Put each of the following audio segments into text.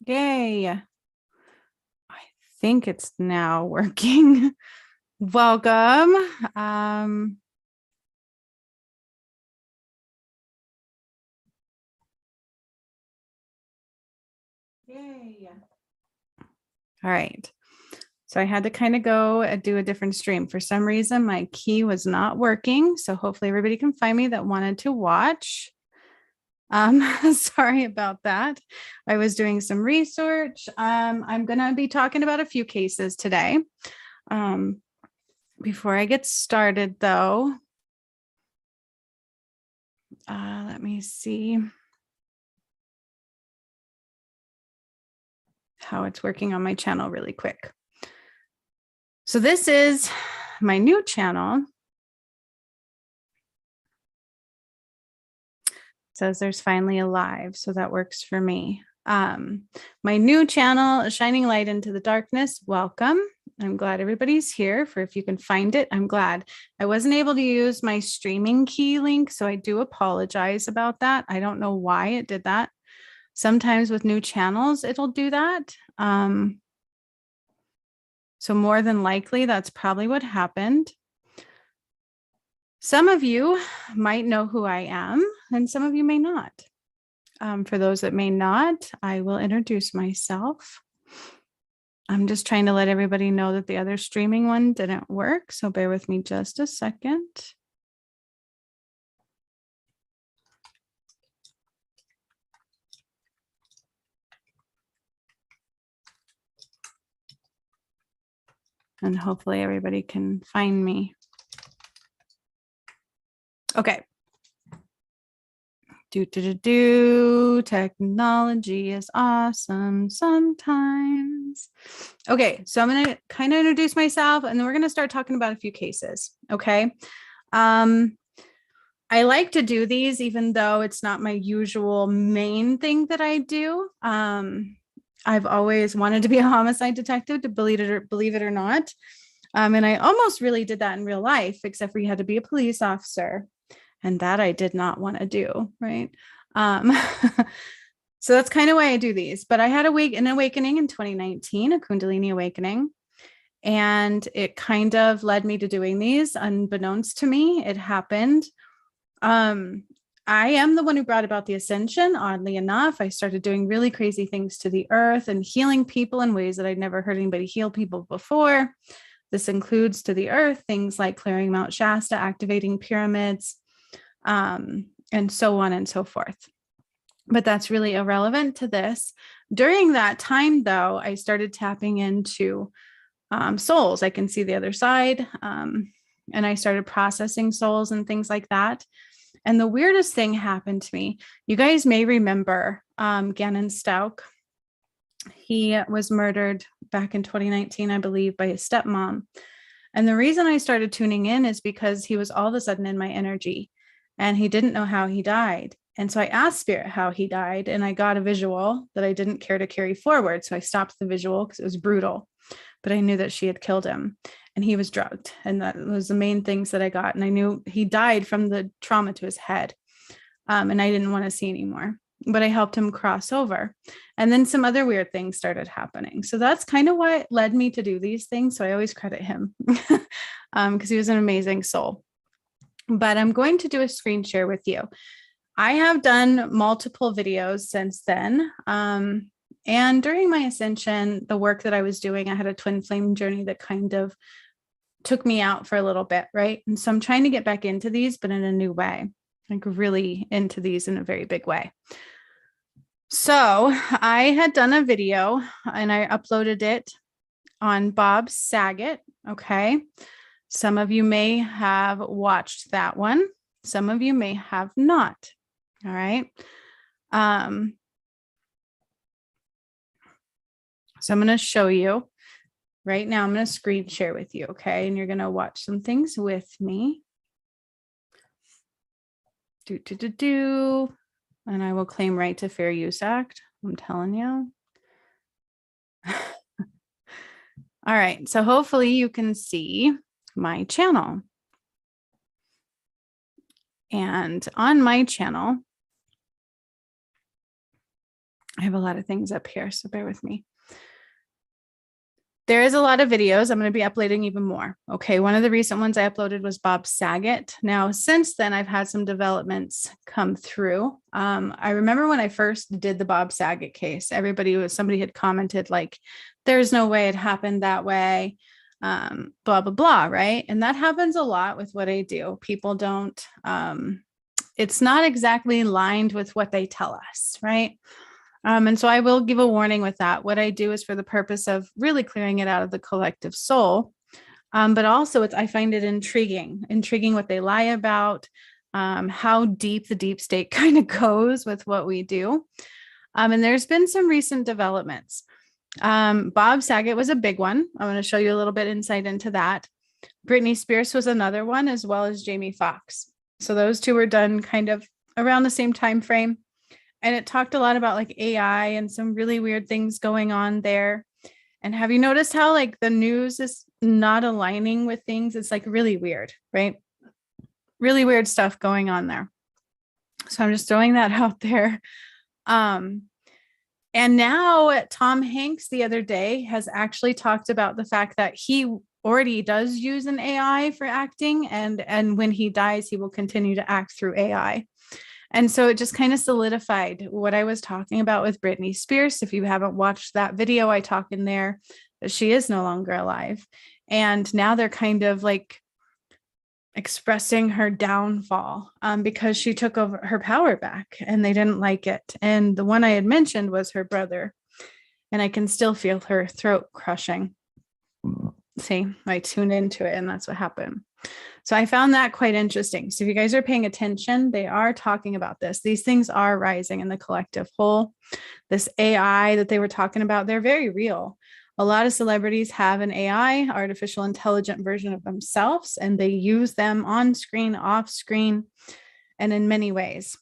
Yay. I think it's now working. Welcome. Yay. All right. So I had to kind of go and do a different stream. For some reason, my key was not working. So hopefully everybody can find me that wanted to watch. Sorry about that. I was doing some research. I'm going to be talking about a few cases today. Before I get started, though, let me see how it's working on my channel really quick. So this is my new channel. It says there's finally a live, so that works for me. My new channel, Shining Light into the Darkness. Welcome. I'm glad everybody's here. For if you can find it, I'm glad. I wasn't able to use my streaming key link, so I do apologize about that. I don't know why it did that. Sometimes with new channels, it'll do that. So more than likely, that's probably what happened. Some of you might know who I am, and some of you may not. For those that may not, I will introduce myself. I'm just trying to let everybody know that the other streaming one didn't work, so bear with me just a second. And hopefully everybody can find me. Okay. Technology is awesome sometimes. Okay, so I'm going to kind of introduce myself and then we're going to start talking about a few cases. Okay. I like to do these even though it's not my usual main thing that I do. I've always wanted to be a homicide detective, to believe it or not. And I almost really did that in real life, except for you had to be a police officer. And that I did not want to do, right? So that's kind of why I do these. But I had an awakening in 2019, a Kundalini awakening. And it kind of led me to doing these unbeknownst to me. It happened. I am the one who brought about the ascension. Oddly enough, I started doing really crazy things to the earth and healing people in ways that I'd never heard anybody heal people before. This includes to the earth things like clearing Mount Shasta, activating pyramids, and so on and so forth. But that's really irrelevant to this. During that time, though, I started tapping into souls. I can see the other side. And I started processing souls and things like that. And the weirdest thing happened to me. You guys may remember Gannon Stauch. He was murdered back in 2019, I believe, by his stepmom. And the reason I started tuning in is because he was all of a sudden in my energy and he didn't know how he died. And so I asked Spirit how he died and I got a visual that I didn't care to carry forward. So I stopped the visual because it was brutal, but I knew that she had killed him and he was drugged. And that was the main things that I got. And I knew he died from the trauma to his head. And I didn't want to see anymore, but I helped him cross over. And then some other weird things started happening. So that's kind of what led me to do these things. So I always credit him because he was an amazing soul. But I'm going to do a screen share with you. I have done multiple videos since then. And during my ascension, the work that I was doing, I had a twin flame journey that kind of took me out for a little bit, right? And so I'm trying to get back into these, but in a new way, like really into these in a very big way. So I had done a video and I uploaded it on Bob Saget. Okay. Some of you may have watched that one. Some of you may have not. All right. So I'm going to show you right now. I'm going to screen share with you. Okay. And you're going to watch some things with me. And I will claim right to fair use act. I'm telling you. All right. So hopefully you can see my channel. And on my channel, I have a lot of things up here, so bear with me. There is a lot of videos. I'm going to be uploading even more. Okay. One of the recent ones I uploaded was Bob Saget. Now, since then, I've had some developments come through. I remember when I first did the Bob Saget case, somebody had commented like, there's no way it happened that way, blah, blah, blah. Right. And that happens a lot with what I do. People don't, it's not exactly aligned with what they tell us. Right. And so I will give a warning with that. What I do is for the purpose of really clearing it out of the collective soul. But also I find it intriguing what they lie about, how deep the deep state kind of goes with what we do. And there's been some recent developments. Bob Saget was a big one. I'm going to show you a little bit insight into that. Britney Spears was another one, as well as Jamie Foxx. So those two were done kind of around the same time frame. And it talked a lot about like AI and some really weird things going on there. And have you noticed how like the news is not aligning with things? It's like really weird, right? Really weird stuff going on there. So I'm just throwing that out there. And now Tom Hanks the other day has actually talked about the fact that he already does use an AI for acting. And when he dies, he will continue to act through AI. And so it just kind of solidified what I was talking about with Britney Spears. If you haven't watched that video, I talk in there that she is no longer alive. And now they're kind of like expressing her downfall because she took over her power back and they didn't like it. And the one I had mentioned was her brother. And I can still feel her throat crushing. See, I tuned into it and that's what happened. So I found that quite interesting. So if you guys are paying attention, they are talking about this. These things are rising in the collective whole. This AI that they were talking about, they're very real. A lot of celebrities have an AI, artificial intelligent version of themselves, and they use them on screen, off screen, and in many ways.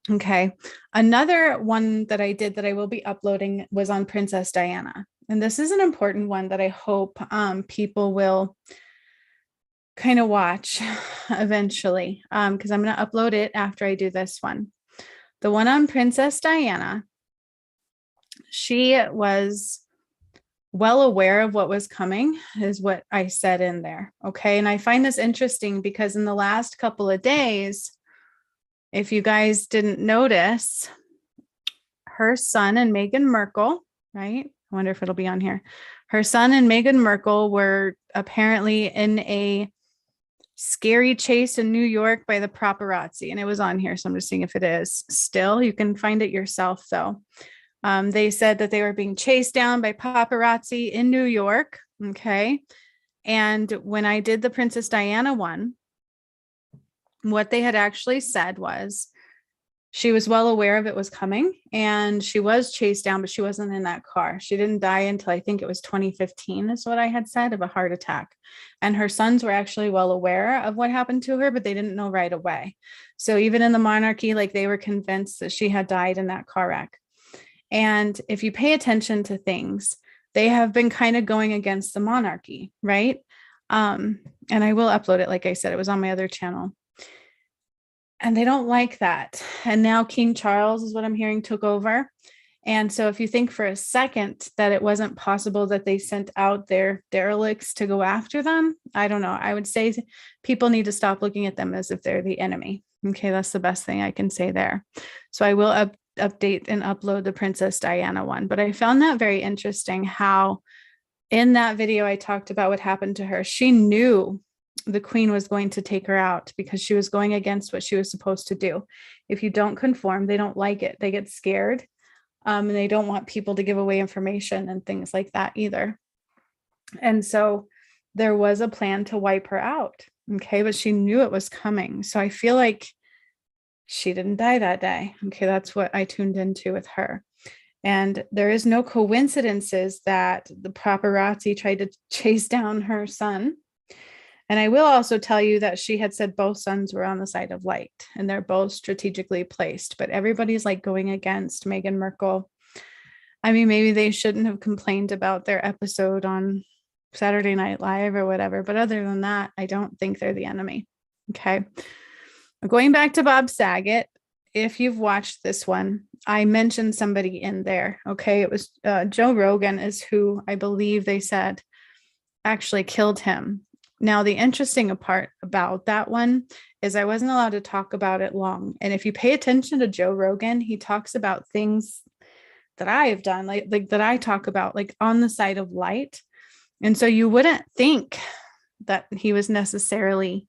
Okay. Another one that I did that I will be uploading was on Princess Diana. And this is an important one that I hope people will kind of watch eventually, because I'm going to upload it after I do this one. The one on Princess Diana, she was well aware of what was coming, is what I said in there. Okay. And I find this interesting because in the last couple of days, if you guys didn't notice, her son and Meghan Markle, right? I wonder if it'll be on here. Her son and Meghan Markle were apparently in a scary chase in New York by the paparazzi. And it was on here. So I'm just seeing if it is still. You can find it yourself, though. They said that they were being chased down by paparazzi in New York. Okay. And when I did the Princess Diana one, what they had actually said was she was well aware of it was coming and she was chased down, but she wasn't in that car. She didn't die until I think it was 2015 is what I had said, of a heart attack. And her sons were actually well aware of what happened to her, but they didn't know right away. So even in the monarchy, like they were convinced that she had died in that car wreck. And if you pay attention to things, they have been kind of going against the monarchy, right? And I will upload it. Like I said, it was on my other channel. And they don't like that. And now King Charles is what I'm hearing took over. And so if you think for a second that it wasn't possible that they sent out their derelicts to go after them, I don't know. I would say people need to stop looking at them as if they're the enemy. Okay, that's the best thing I can say there. So I will update and upload the Princess Diana one. But I found that very interesting how in that video I talked about what happened to her. She knew the queen was going to take her out because she was going against what she was supposed to do. If you don't conform, they don't like it. They get scared. And they don't want people to give away information and things like that either. And so there was a plan to wipe her out. Okay. But she knew it was coming. So I feel like she didn't die that day. Okay. That's what I tuned into with her. And there is no coincidences that the paparazzi tried to chase down her son. And I will also tell you that she had said both sons were on the side of light and they're both strategically placed, but everybody's like going against Meghan Markle. I mean, maybe they shouldn't have complained about their episode on Saturday Night Live or whatever. But other than that, I don't think they're the enemy. Okay. Going back to Bob Saget, if you've watched this one, I mentioned somebody in there. Okay. It was Joe Rogan is who I believe they said actually killed him. Now, the interesting part about that one is I wasn't allowed to talk about it long. And if you pay attention to Joe Rogan, he talks about things that I have done, like that I talk about, like on the side of light. And so you wouldn't think that he was necessarily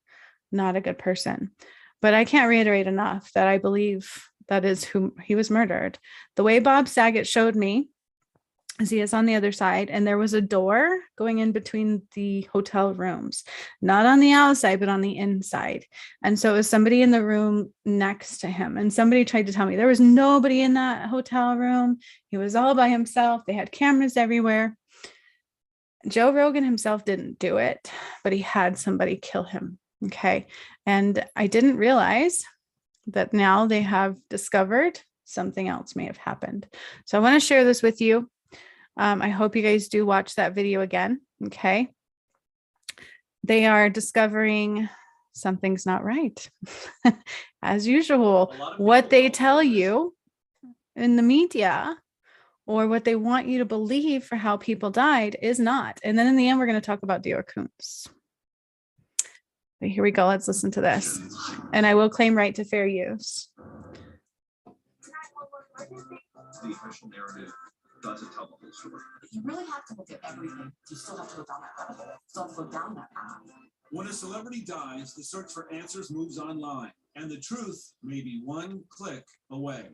not a good person. But I can't reiterate enough that I believe that is who he was murdered. The way Bob Saget showed me is he is on the other side, and there was a door going in between the hotel rooms, not on the outside, but on the inside. And so it was somebody in the room next to him. And somebody tried to tell me there was nobody in that hotel room. He was all by himself. They had cameras everywhere. Joe Rogan himself didn't do it, but he had somebody kill him. Okay. And I didn't realize that now they have discovered something else may have happened. So I want to share this with you. I hope you guys do watch that video again. Okay. They are discovering something's not right. As usual, what they tell you in the media or what they want you to believe for how people died is not. And then in the end, we're going to talk about Deorr Kunz. But here we go. Let's listen to this. And I will claim right to fair use. The official narrative doesn't tell the whole story. You really have to look at everything. You still have to go down that rabbit hole. Still have to go down that path. When a celebrity dies, the search for answers moves online, and the truth may be one click away.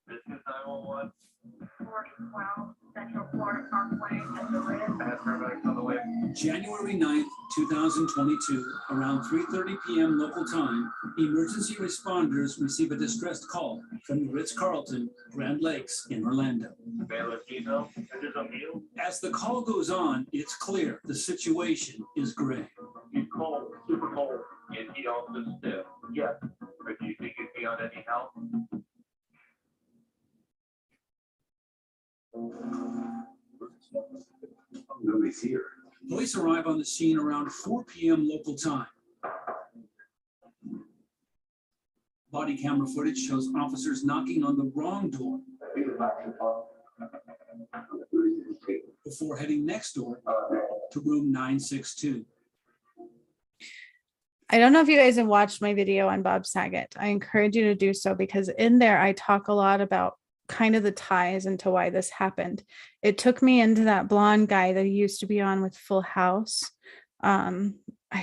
This is 911. 412 Central Florida Parkway at the Red. Paramedics on the way. January 9th, 2022, around 3:30 p.m. local time, emergency responders receive a distressed call from the Ritz-Carlton, Grand Lakes in Orlando. Bailiff Gino, there's a meal. As the call goes on, it's clear the situation is gray. He's cold, super cold. Is he also stiff? Yes. But do you think he's beyond any help? Nobody's here. Police arrive on the scene around 4 p.m. local time. Body camera footage shows officers knocking on the wrong door before heading next door to room 962. I don't know if you guys have watched my video on Bob Saget. I encourage you to do so because in there I talk a lot about kind of the ties into why this happened. It took me into that blonde guy that he used to be on with Full House. I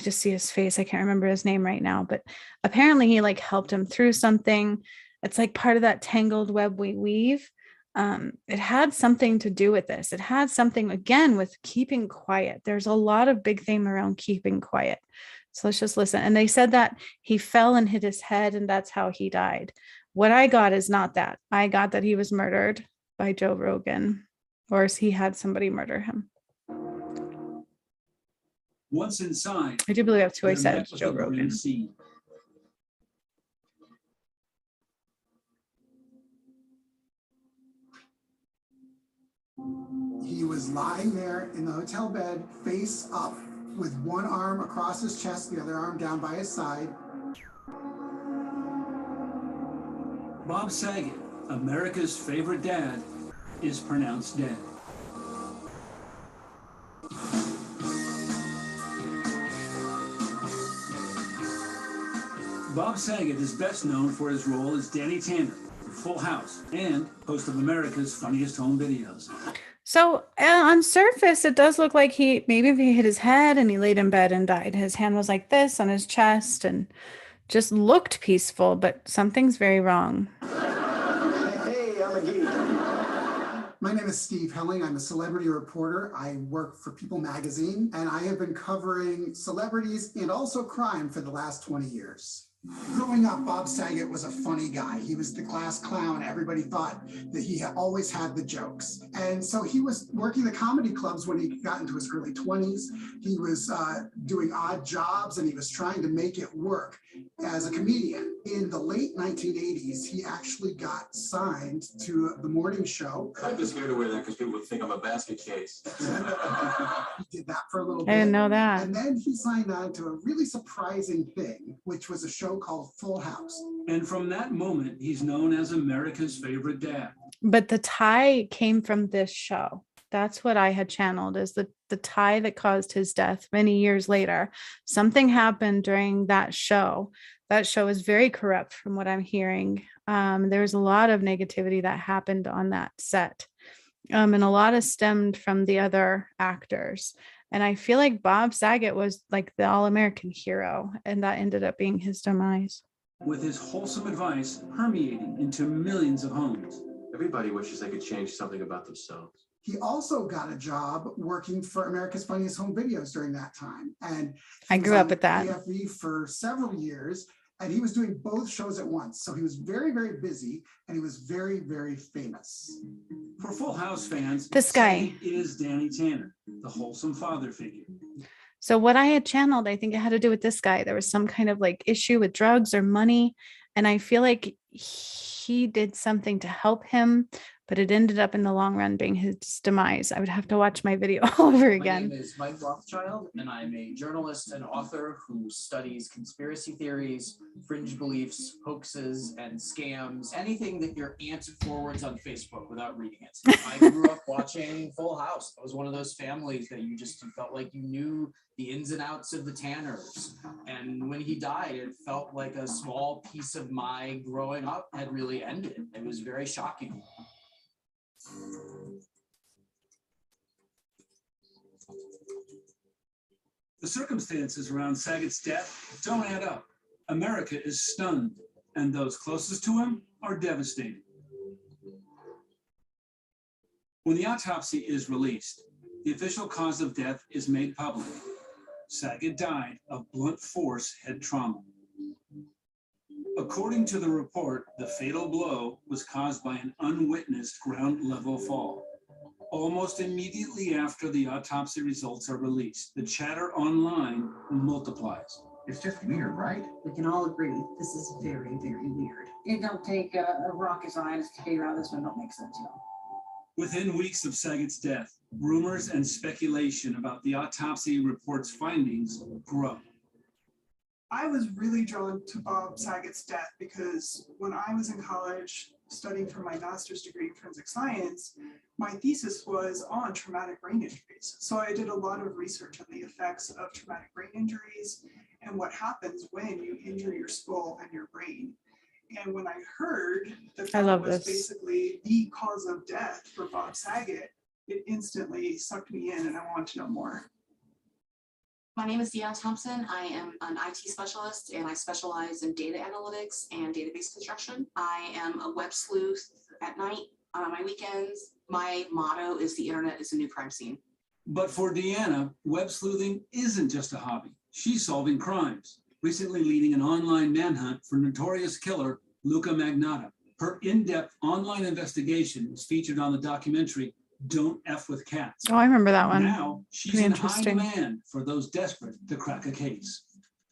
just see his face. I can't remember his name right now, but apparently he like helped him through something. It's like part of that tangled web we weave. It had something to do with this. It had something again with keeping quiet. There's a lot of big theme around keeping quiet. So let's just listen. And they said that he fell and hit his head and that's how he died. What I got is not that. I got that he was murdered by Joe Rogan, or he had somebody murder him. Once inside, I do believe that's who I they're said, met with Joe a grim Rogan. scene. He was lying there in the hotel bed, face up, with one arm across his chest, the other arm down by his side. Bob Saget, America's favorite dad, is pronounced dead. Bob Saget is best known for his role as Danny Tanner in Full House and host of America's Funniest Home Videos. So on surface, it does look like he hit his head and he laid in bed and died. His hand was like this on his chest and just looked peaceful, but something's very wrong. Hey, I'm a geek. My name is Steve Helling. I'm a celebrity reporter. I work for People magazine, and I have been covering celebrities and also crime for the last 20 years. Growing up, Bob Saget was a funny guy. He was the class clown. Everybody thought that he always had the jokes. And so he was working the comedy clubs when he got into his early 20s. He was doing odd jobs and he was trying to make it work as a comedian. In the late 1980s, he actually got signed to the morning show. I'd be scared to wear that because people would think I'm a basket case. He did that for a little bit. I didn't know that. And then he signed on to a really surprising thing, which was a show called Full House. And from that moment, he's known as America's favorite dad. But the tie came from this show. That's what I had channeled, is the tie that caused his death many years later. Something happened during that show. That show is very corrupt from what I'm hearing. There was a lot of negativity that happened on that set. And a lot of stemmed from the other actors. And I feel like Bob Saget was like the all-American hero, and that ended up being his demise. With his wholesome advice permeating into millions of homes. Everybody wishes they could change something about themselves. He also got a job working for America's Funniest Home Videos during that time. And I grew up with that. AFV for several years, and he was doing both shows at once. So he was very, very busy, and he was very, very famous. For Full House fans, This guy is Danny Tanner, the wholesome father figure. So what I had channeled, I think it had to do with this guy. There was some kind of like issue with drugs or money. And I feel like he did something to help him, but it ended up in the long run being his demise. I would have to watch my video all over again. My name is Mike Rothschild, and I'm a journalist and author who studies conspiracy theories, fringe beliefs, hoaxes, and scams, anything that your aunt forwards on Facebook without reading it. I grew up watching Full House. I was one of those families that you felt like you knew the ins and outs of the Tanners. And when he died, it felt like a small piece of my growing up had really ended. It was very shocking. The circumstances around Saget's death don't add up. America is stunned, and those closest to him are devastated. When the autopsy is released, the official cause of death is made public. Saget died of blunt force head trauma. According to the report, the fatal blow was caused by an unwitnessed ground-level fall. Almost immediately after the autopsy results are released, the chatter online multiplies. It's just weird, right? We can all agree, this is very, very weird. It don't take a rocket scientist to figure out this one don't make sense, you know. Within weeks of Saget's death, rumors and speculation about the autopsy report's findings grow. I was really drawn to Bob Saget's death because when I was in college studying for my master's degree in forensic science, my thesis was on traumatic brain injuries. So I did a lot of research on the effects of traumatic brain injuries and what happens when you injure your skull and your brain. And when I heard that that was basically the cause of death for Bob Saget, it instantly sucked me in and I wanted to know more. My name is Deorr Thompson. I am an IT specialist and I specialize in data analytics and database construction. I am a web sleuth at night, on my weekends. My motto is the internet is a new crime scene. But for Deanna, web sleuthing isn't just a hobby. She's solving crimes, recently leading an online manhunt for notorious killer Luca Magnotta. Her in-depth online investigation was featured on the documentary Don't F with Cats. Oh, I remember that one. Now she's in high demand for those desperate to crack a case.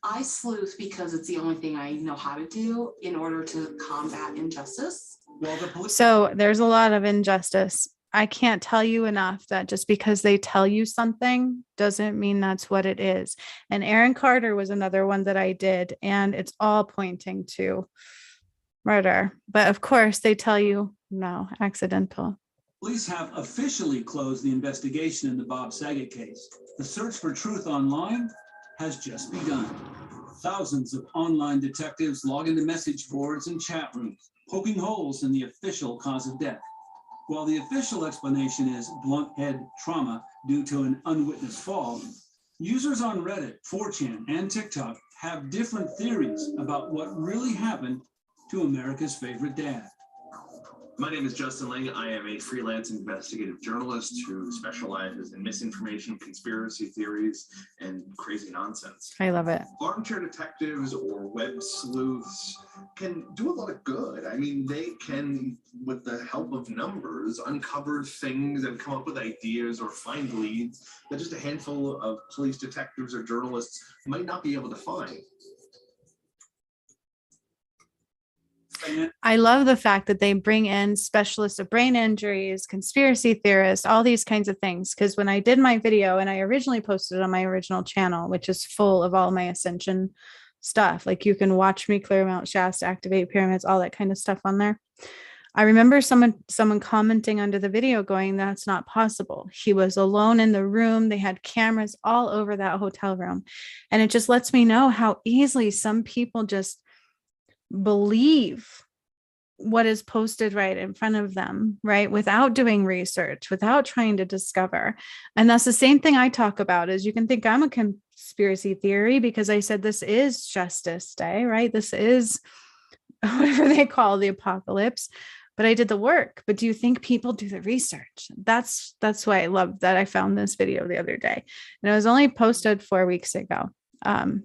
I sleuth because it's the only thing I know how to do in order to combat injustice. So there's a lot of injustice. I can't tell you enough that just because they tell you something doesn't mean that's what it is. And Aaron Carter was another one that I did, and it's all pointing to murder. But of course they tell you no, accidental. Police have officially closed the investigation in the Bob Saget case. The search for truth online has just begun. Thousands of online detectives log into message boards and chat rooms, poking holes in the official cause of death. While the official explanation is blunt head trauma due to an unwitnessed fall, users on Reddit, 4chan, and TikTok have different theories about what really happened to America's favorite dad. My name is Justin Ling. I am a freelance investigative journalist who specializes in misinformation, conspiracy theories, and crazy nonsense. I love it. Armchair detectives or web sleuths can do a lot of good. I mean, they can, with the help of numbers, uncover things and come up with ideas or find leads that just a handful of police detectives or journalists might not be able to find. I love the fact that they bring in specialists of brain injuries, conspiracy theorists, all these kinds of things. Because when I did my video, and I originally posted it on my original channel, which is full of all my ascension stuff, like you can watch me clear Mount Shasta, activate pyramids, all that kind of stuff on there. I remember someone commenting under the video going, "That's not possible. He was alone in the room. They had cameras all over that hotel room." And it just lets me know how easily some people just believe what is posted right in front of them, right? Without doing research, without trying to discover. And that's the same thing I talk about, is you can think I'm a conspiracy theory because I said this is Justice Day, right? This is whatever they call the apocalypse, but I did the work. But do you think people do the research? That's why I love that I found this video the other day. And it was only posted 4 weeks ago.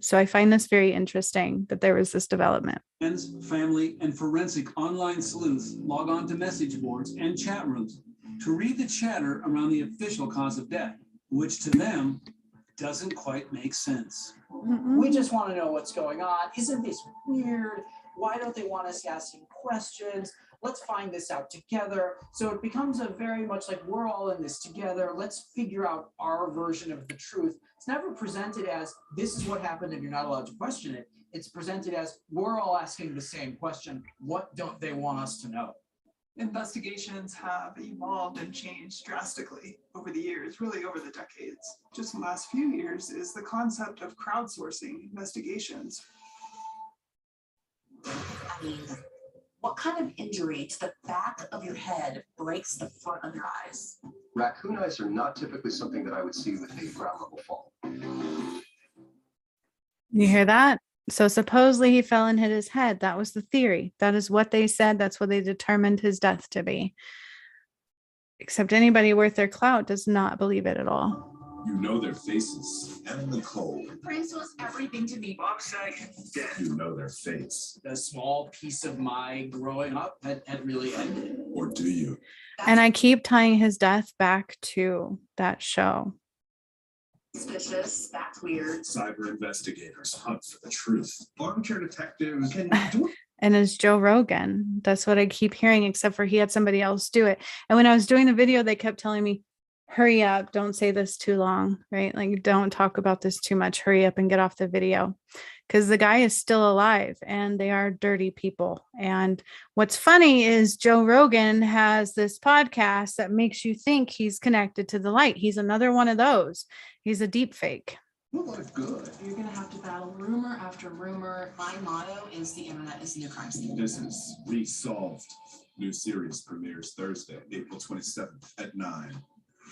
So I find this very interesting that there was this development. Friends, family, and forensic online sleuths log on to message boards and chat rooms to read the chatter around the official cause of death, which to them doesn't quite make sense. We just want to know what's going on. Isn't this weird? Why don't they want us asking questions? Let's find this out together. So it becomes a very much like we're all in this together. Let's figure out our version of the truth. It's never presented as this is what happened and you're not allowed to question it. It's presented as we're all asking the same question. What don't they want us to know? Investigations have evolved and changed drastically over the years, really over the decades. Just in the last few years is the concept of crowdsourcing investigations. I mean, what kind of injury to the back of your head breaks the front of your eyes? Raccoon eyes are not typically something that I would see with a ground level fall. You hear that? So supposedly he fell and hit his head. That was the theory. That is what they said. That's what they determined his death to be. Except anybody worth their clout does not believe it at all. You know their faces. And Nicole. Prince was everything to me. Bob Saget. You know their face. A small piece of my growing up had really ended. Or do you? And I keep tying his death back to that show. Suspicious. That's weird. Cyber investigators hunt for the truth. Armchair detectives can do it. And it's Joe Rogan. That's what I keep hearing, except for he had somebody else do it. And when I was doing the video, they kept telling me, hurry up, don't say this too long, right? Like, don't talk about this too much. Hurry up and get off the video. Because the guy is still alive and they are dirty people. And what's funny is Joe Rogan has this podcast that makes you think he's connected to the light. He's another one of those. He's a deep fake. A lot of good. You're going to have to battle rumor after rumor. My motto is the internet is the new crime scene. This is Resolved. New series premieres Thursday, April 27th at 9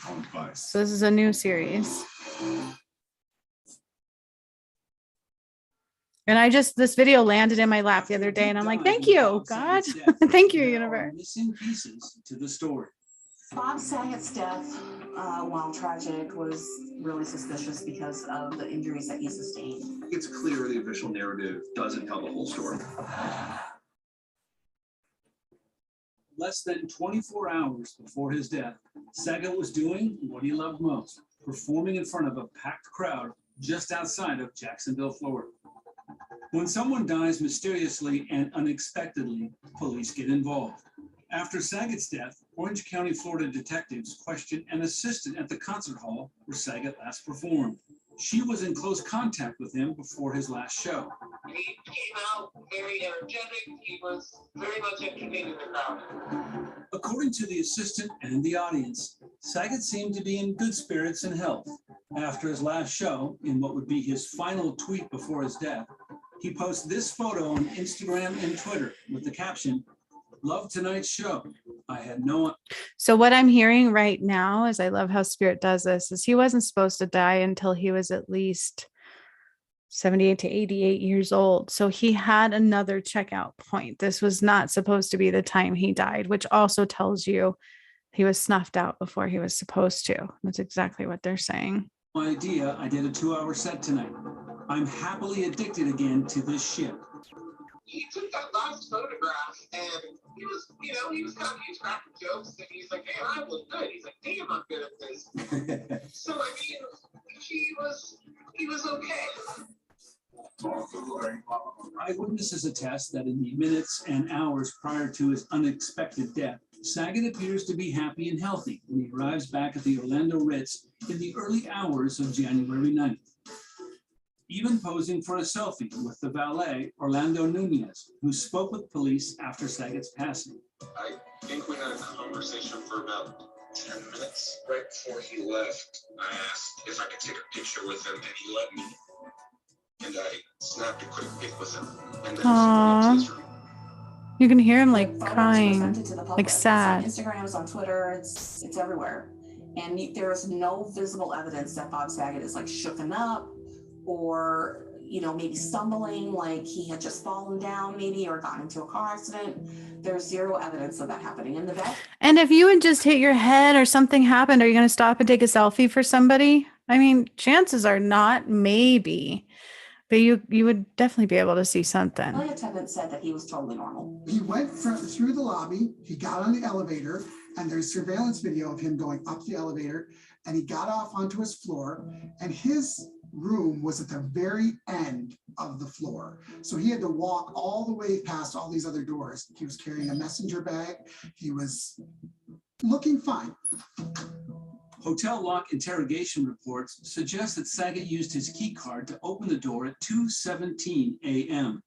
on Vice. So this is a new series. And this video landed in my lap the other day and I'm like, thank you, God. Thank you, universe. Missing pieces to the story. Bob Saget's death, while tragic, was really suspicious because of the injuries that he sustained. It's clear the official narrative doesn't tell the whole story. Less than 24 hours before his death, Saget was doing what he loved most, performing in front of a packed crowd just outside of Jacksonville, Florida. When someone dies mysteriously and unexpectedly, police get involved. After Saget's death, Orange County, Florida detectives questioned an assistant at the concert hall where Saget last performed. She was in close contact with him before his last show. He came out very energetic. He was very much entertaining the crowd. According to the assistant and the audience, Saget seemed to be in good spirits and health. After his last show, in what would be his final tweet before his death, he posted this photo on Instagram and Twitter with the caption, "Love tonight's show. I had no..." So what I'm hearing right now is, I love how Spirit does this, is he wasn't supposed to die until he was at least 78 to 88 years old. So he had another checkout point. This was not supposed to be the time he died, which also tells you he was snuffed out before he was supposed to. That's exactly what they're saying. Idea, I did a 2-hour set tonight. I'm happily addicted again to this ship. He took that last photograph and he was, he was kind of, he's cracking jokes and he's like, hey, I look good. He's like, damn, I'm good at this. So, I mean, he was okay. Eyewitnesses attest that in the minutes and hours prior to his unexpected death, Saget appears to be happy and healthy when he arrives back at the Orlando Ritz in the early hours of January 9th. Even posing for a selfie with the valet, Orlando Nunez, who spoke with police after Saget's passing. I think we had a conversation for about 10 minutes. Right before he left, I asked if I could take a picture with him, and he let me. And I snapped a quick pic with him. And then Aww. he went to his room. You can hear him like Photos were crying, presented to the public. like sad. It's on Instagram, it's on Twitter, it's everywhere. And there is no visible evidence that Bob Saget is like shooken up or, maybe stumbling, like he had just fallen down maybe or gotten into a car accident. There's zero evidence of that happening in the vet. And if you would just hit your head or something happened, are you going to stop and take a selfie for somebody? I mean, chances are not, maybe. But you would definitely be able to see something. The attendant said that he was totally normal. He went through the lobby, he got on the elevator, and there's surveillance video of him going up the elevator, and he got off onto his floor, and his room was at the very end of the floor. So he had to walk all the way past all these other doors. He was carrying a messenger bag. He was looking fine. Hotel lock interrogation reports suggest that Saget used his key card to open the door at 2:17 a.m.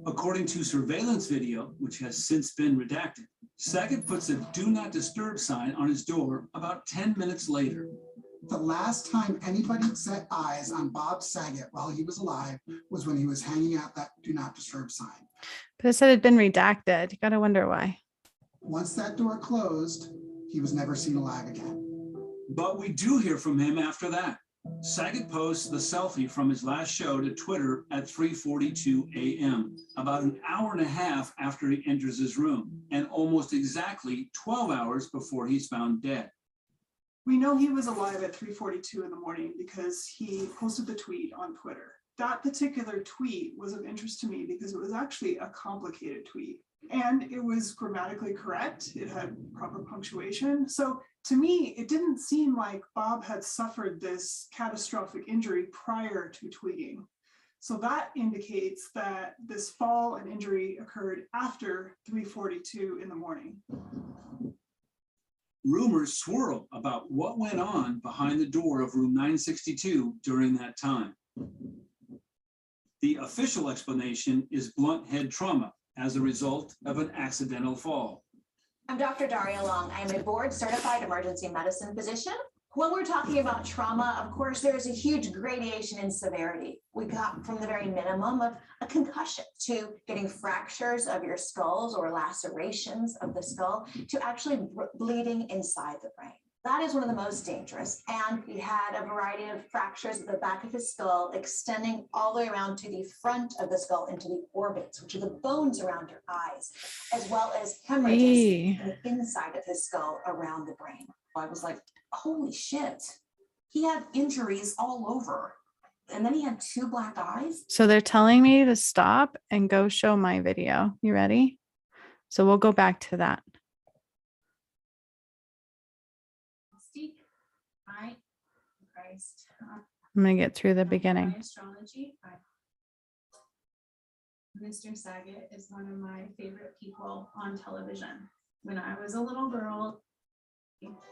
According to surveillance video, which has since been redacted, Saget puts a do not disturb sign on his door about 10 minutes later. The last time anybody set eyes on Bob Saget while he was alive was when he was hanging out that do not disturb sign. But it said it'd been redacted. You got to wonder why. Once that door closed, he was never seen alive again. But we do hear from him after that. Saget posts the selfie from his last show to Twitter at 3:42 a.m., about an hour and a half after he enters his room, and almost exactly 12 hours before he's found dead. We know he was alive at 3:42 in the morning because he posted the tweet on Twitter. That particular tweet was of interest to me because it was actually a complicated tweet and it was grammatically correct. It had proper punctuation. So to me, it didn't seem like Bob had suffered this catastrophic injury prior to tweeting. So that indicates that this fall and injury occurred after 3:42 in the morning. Rumors swirl about what went on behind the door of room 962 during that time. The official explanation is blunt head trauma as a result of an accidental fall. I'm Dr. Daria Long. I am a board-certified emergency medicine physician. When we're talking about trauma, of course, there's a huge gradation in severity. We got from the very minimum of a concussion to getting fractures of your skulls or lacerations of the skull to actually bleeding inside the brain. That is one of the most dangerous. And he had a variety of fractures at the back of his skull, extending all the way around to the front of the skull into the orbits, which are the bones around your eyes, as well as hemorrhages in the inside of his skull around the brain. I was like, holy shit. He had injuries all over. And then he had 2 black eyes. So they're telling me to stop and go show my video. You ready? So we'll go back to that. I'm going to get through the beginning. Astrology. Mr. Saget is one of my favorite people on television. When I was a little girl,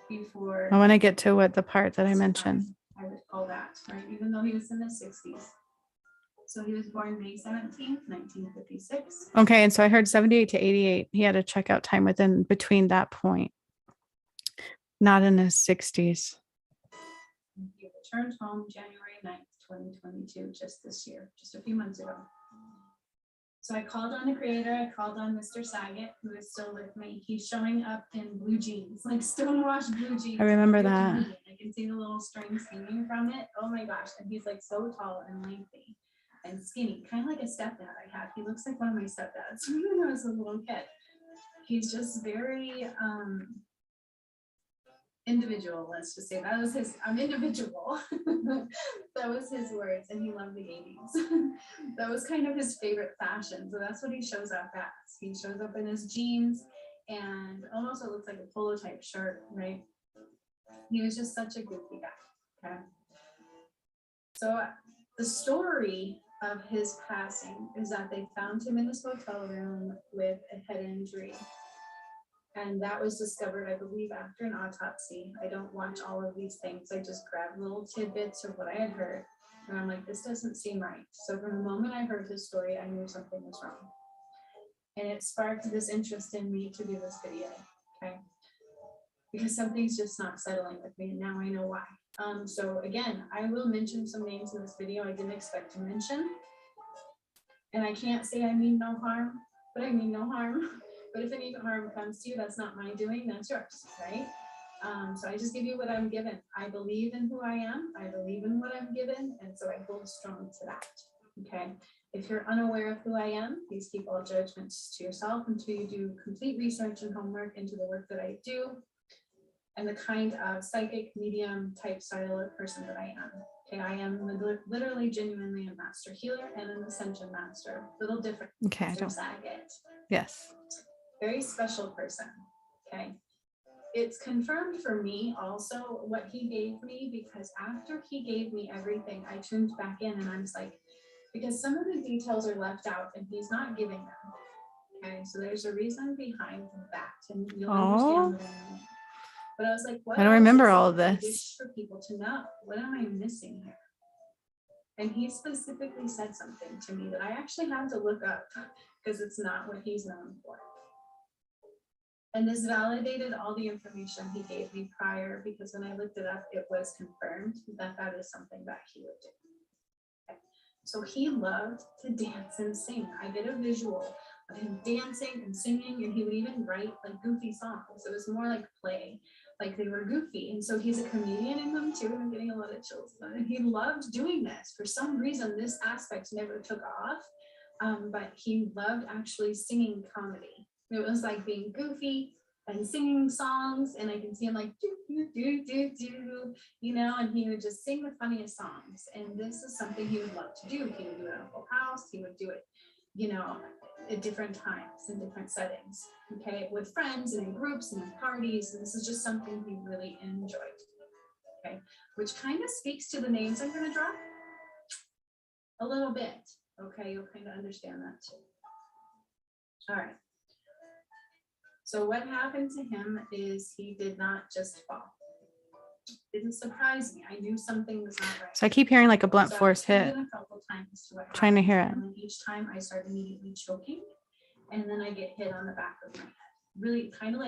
before I want to get to what the part that I mentioned. I would call that, right? Even though he was in the 60s. So he was born May 17th, 1956. Okay, and so I heard 78 to 88. He had a checkout time between that point. Not in his 60s. He returned home January 9th, 2022, just this year, just a few months ago. So I called on the creator, I called on Mr. Saget, who is still with me. He's showing up in blue jeans, like stonewashed blue jeans. I remember that. I can see the little strings hanging from it. Oh my gosh. And he's like so tall and lengthy. skinny, kind of like a stepdad I had. He looks like one of my stepdads when I was a little kid. He's just very individual, let's just say. That was his, I'm individual. That was his words, and he loved the 80s. That was kind of his favorite fashion. So that's what he shows up as. He shows up in his jeans and almost it looks like a polo type shirt, right? He was just such a goofy guy, okay? So the story of his passing is that they found him in his hotel room with a head injury. And that was discovered, I believe, after an autopsy. I don't watch all of these things. I just grab little tidbits of what I had heard. And I'm like, this doesn't seem right. So from the moment I heard his story, I knew something was wrong. And it sparked this interest in me to do this video, okay? Because something's just not settling with me, and now I know why. So again, I will mention some names in this video I didn't expect to mention. And I can't say I mean no harm, but I mean no harm. But if any harm comes to you, that's not my doing, that's yours, right? So I just give you what I'm given. I believe in who I am. I believe in what I'm given. And so I hold strong to that, okay? If you're unaware of who I am, please keep all judgments to yourself until you do complete research and homework into the work that I do and the kind of psychic medium type style of person that I am. Okay, I am literally genuinely a master healer and an ascension master. Little different. Okay, I don't. Saget. Yes. Very special person. Okay. It's confirmed for me also what he gave me, because after he gave me everything, I tuned back in and I was like, because some of the details are left out and he's not giving them. Okay, so there's a reason behind that, and you'll understand what I mean. But I was like, what I don't else remember is all it of I this. wish for people to know? What am I missing here? And he specifically said something to me that I actually had to look up because it's not what he's known for. And this validated all the information he gave me prior, because when I looked it up, it was confirmed that that is something that he would do. Okay. So he loved to dance and sing. I did a visual of him dancing and singing, and he would even write like goofy songs. It was more like play, like they were goofy. And so he's a comedian in them too. I'm getting a lot of chills. And he loved doing this. For some reason, this aspect never took off, but he loved actually singing comedy. It was like being goofy and singing songs, and I can see him like do do do do do, you know, and he would just sing the funniest songs. And this is something he would love to do. He would do it at a full house. He would do it, you know, at different times in different settings. Okay, with friends and in groups and in parties. And this is just something he really enjoyed. Okay, which kind of speaks to the names I'm going to drop a little bit. Okay, you'll kind of understand that too. All right. So what happened to him is he did not just fall. Didn't surprise me. I knew something was not right. So I keep hearing like a blunt force hit. A couple times to what Trying to hear it. And then each time I start immediately choking, and then I get hit on the back of my head. Really kind of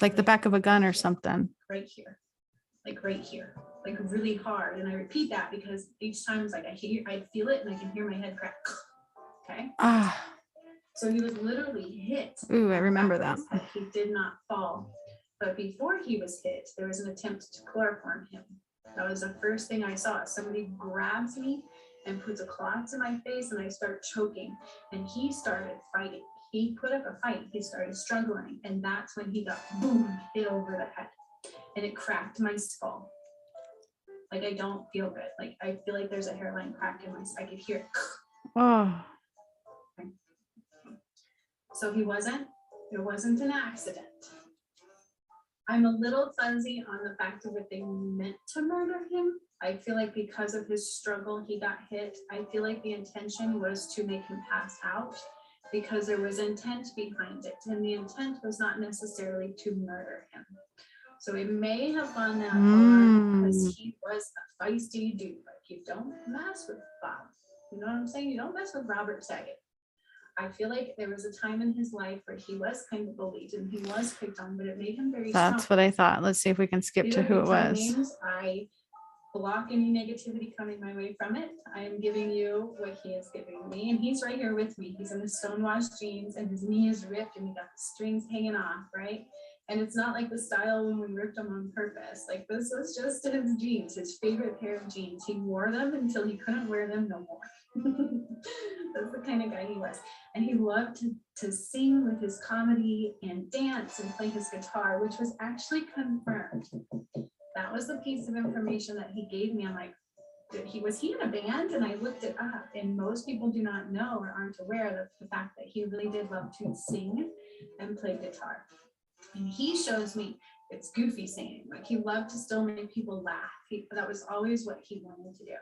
like the back of a gun or something. right here, like really hard. And I repeat that because each time it's like I feel it and I can hear my head crack. Okay. Ah. So he was literally hit. Ooh, I remember that. He did not fall. But before he was hit, there was an attempt to chloroform him. That was the first thing I saw. Somebody grabs me and puts a cloth to my face, and I start choking. And he started fighting. He put up a fight. He started struggling. And that's when he got boom, hit over the head. And it cracked my skull. Like I don't feel good. Like I feel like there's a hairline crack in my skull. I could hear it. Oh. Okay. So it wasn't an accident. I'm a little fuzzy on the fact of if they meant to murder him. I feel like because of his struggle, he got hit. I feel like the intention was to make him pass out because there was intent behind it. And the intent was not necessarily to murder him. So it may have gone that far because he was a feisty dude. Like you don't mess with Bob. You know what I'm saying? You don't mess with Robert Saget. I feel like there was a time in his life where he was kind of bullied and he was picked on, but it made him very strong. That's what I thought. Let's see if we can skip to who it was. Names, I block any negativity coming my way from it. I am giving you what he is giving me, and he's right here with me. He's in his stonewashed jeans and his knee is ripped and he got the strings hanging off, right? And it's not like the style when we ripped them on purpose. Like this was just his jeans, his favorite pair of jeans. He wore them until he couldn't wear them no more. what kind of guy he was. And he loved to sing with his comedy and dance and play his guitar, which was actually confirmed. That was the piece of information that he gave me. I'm like, was he in a band? And I looked it up, and most people do not know or aren't aware of the fact that he really did love to sing and play guitar. And he shows me it's goofy singing. Like, he loved to still make people laugh. That was always what he wanted to do.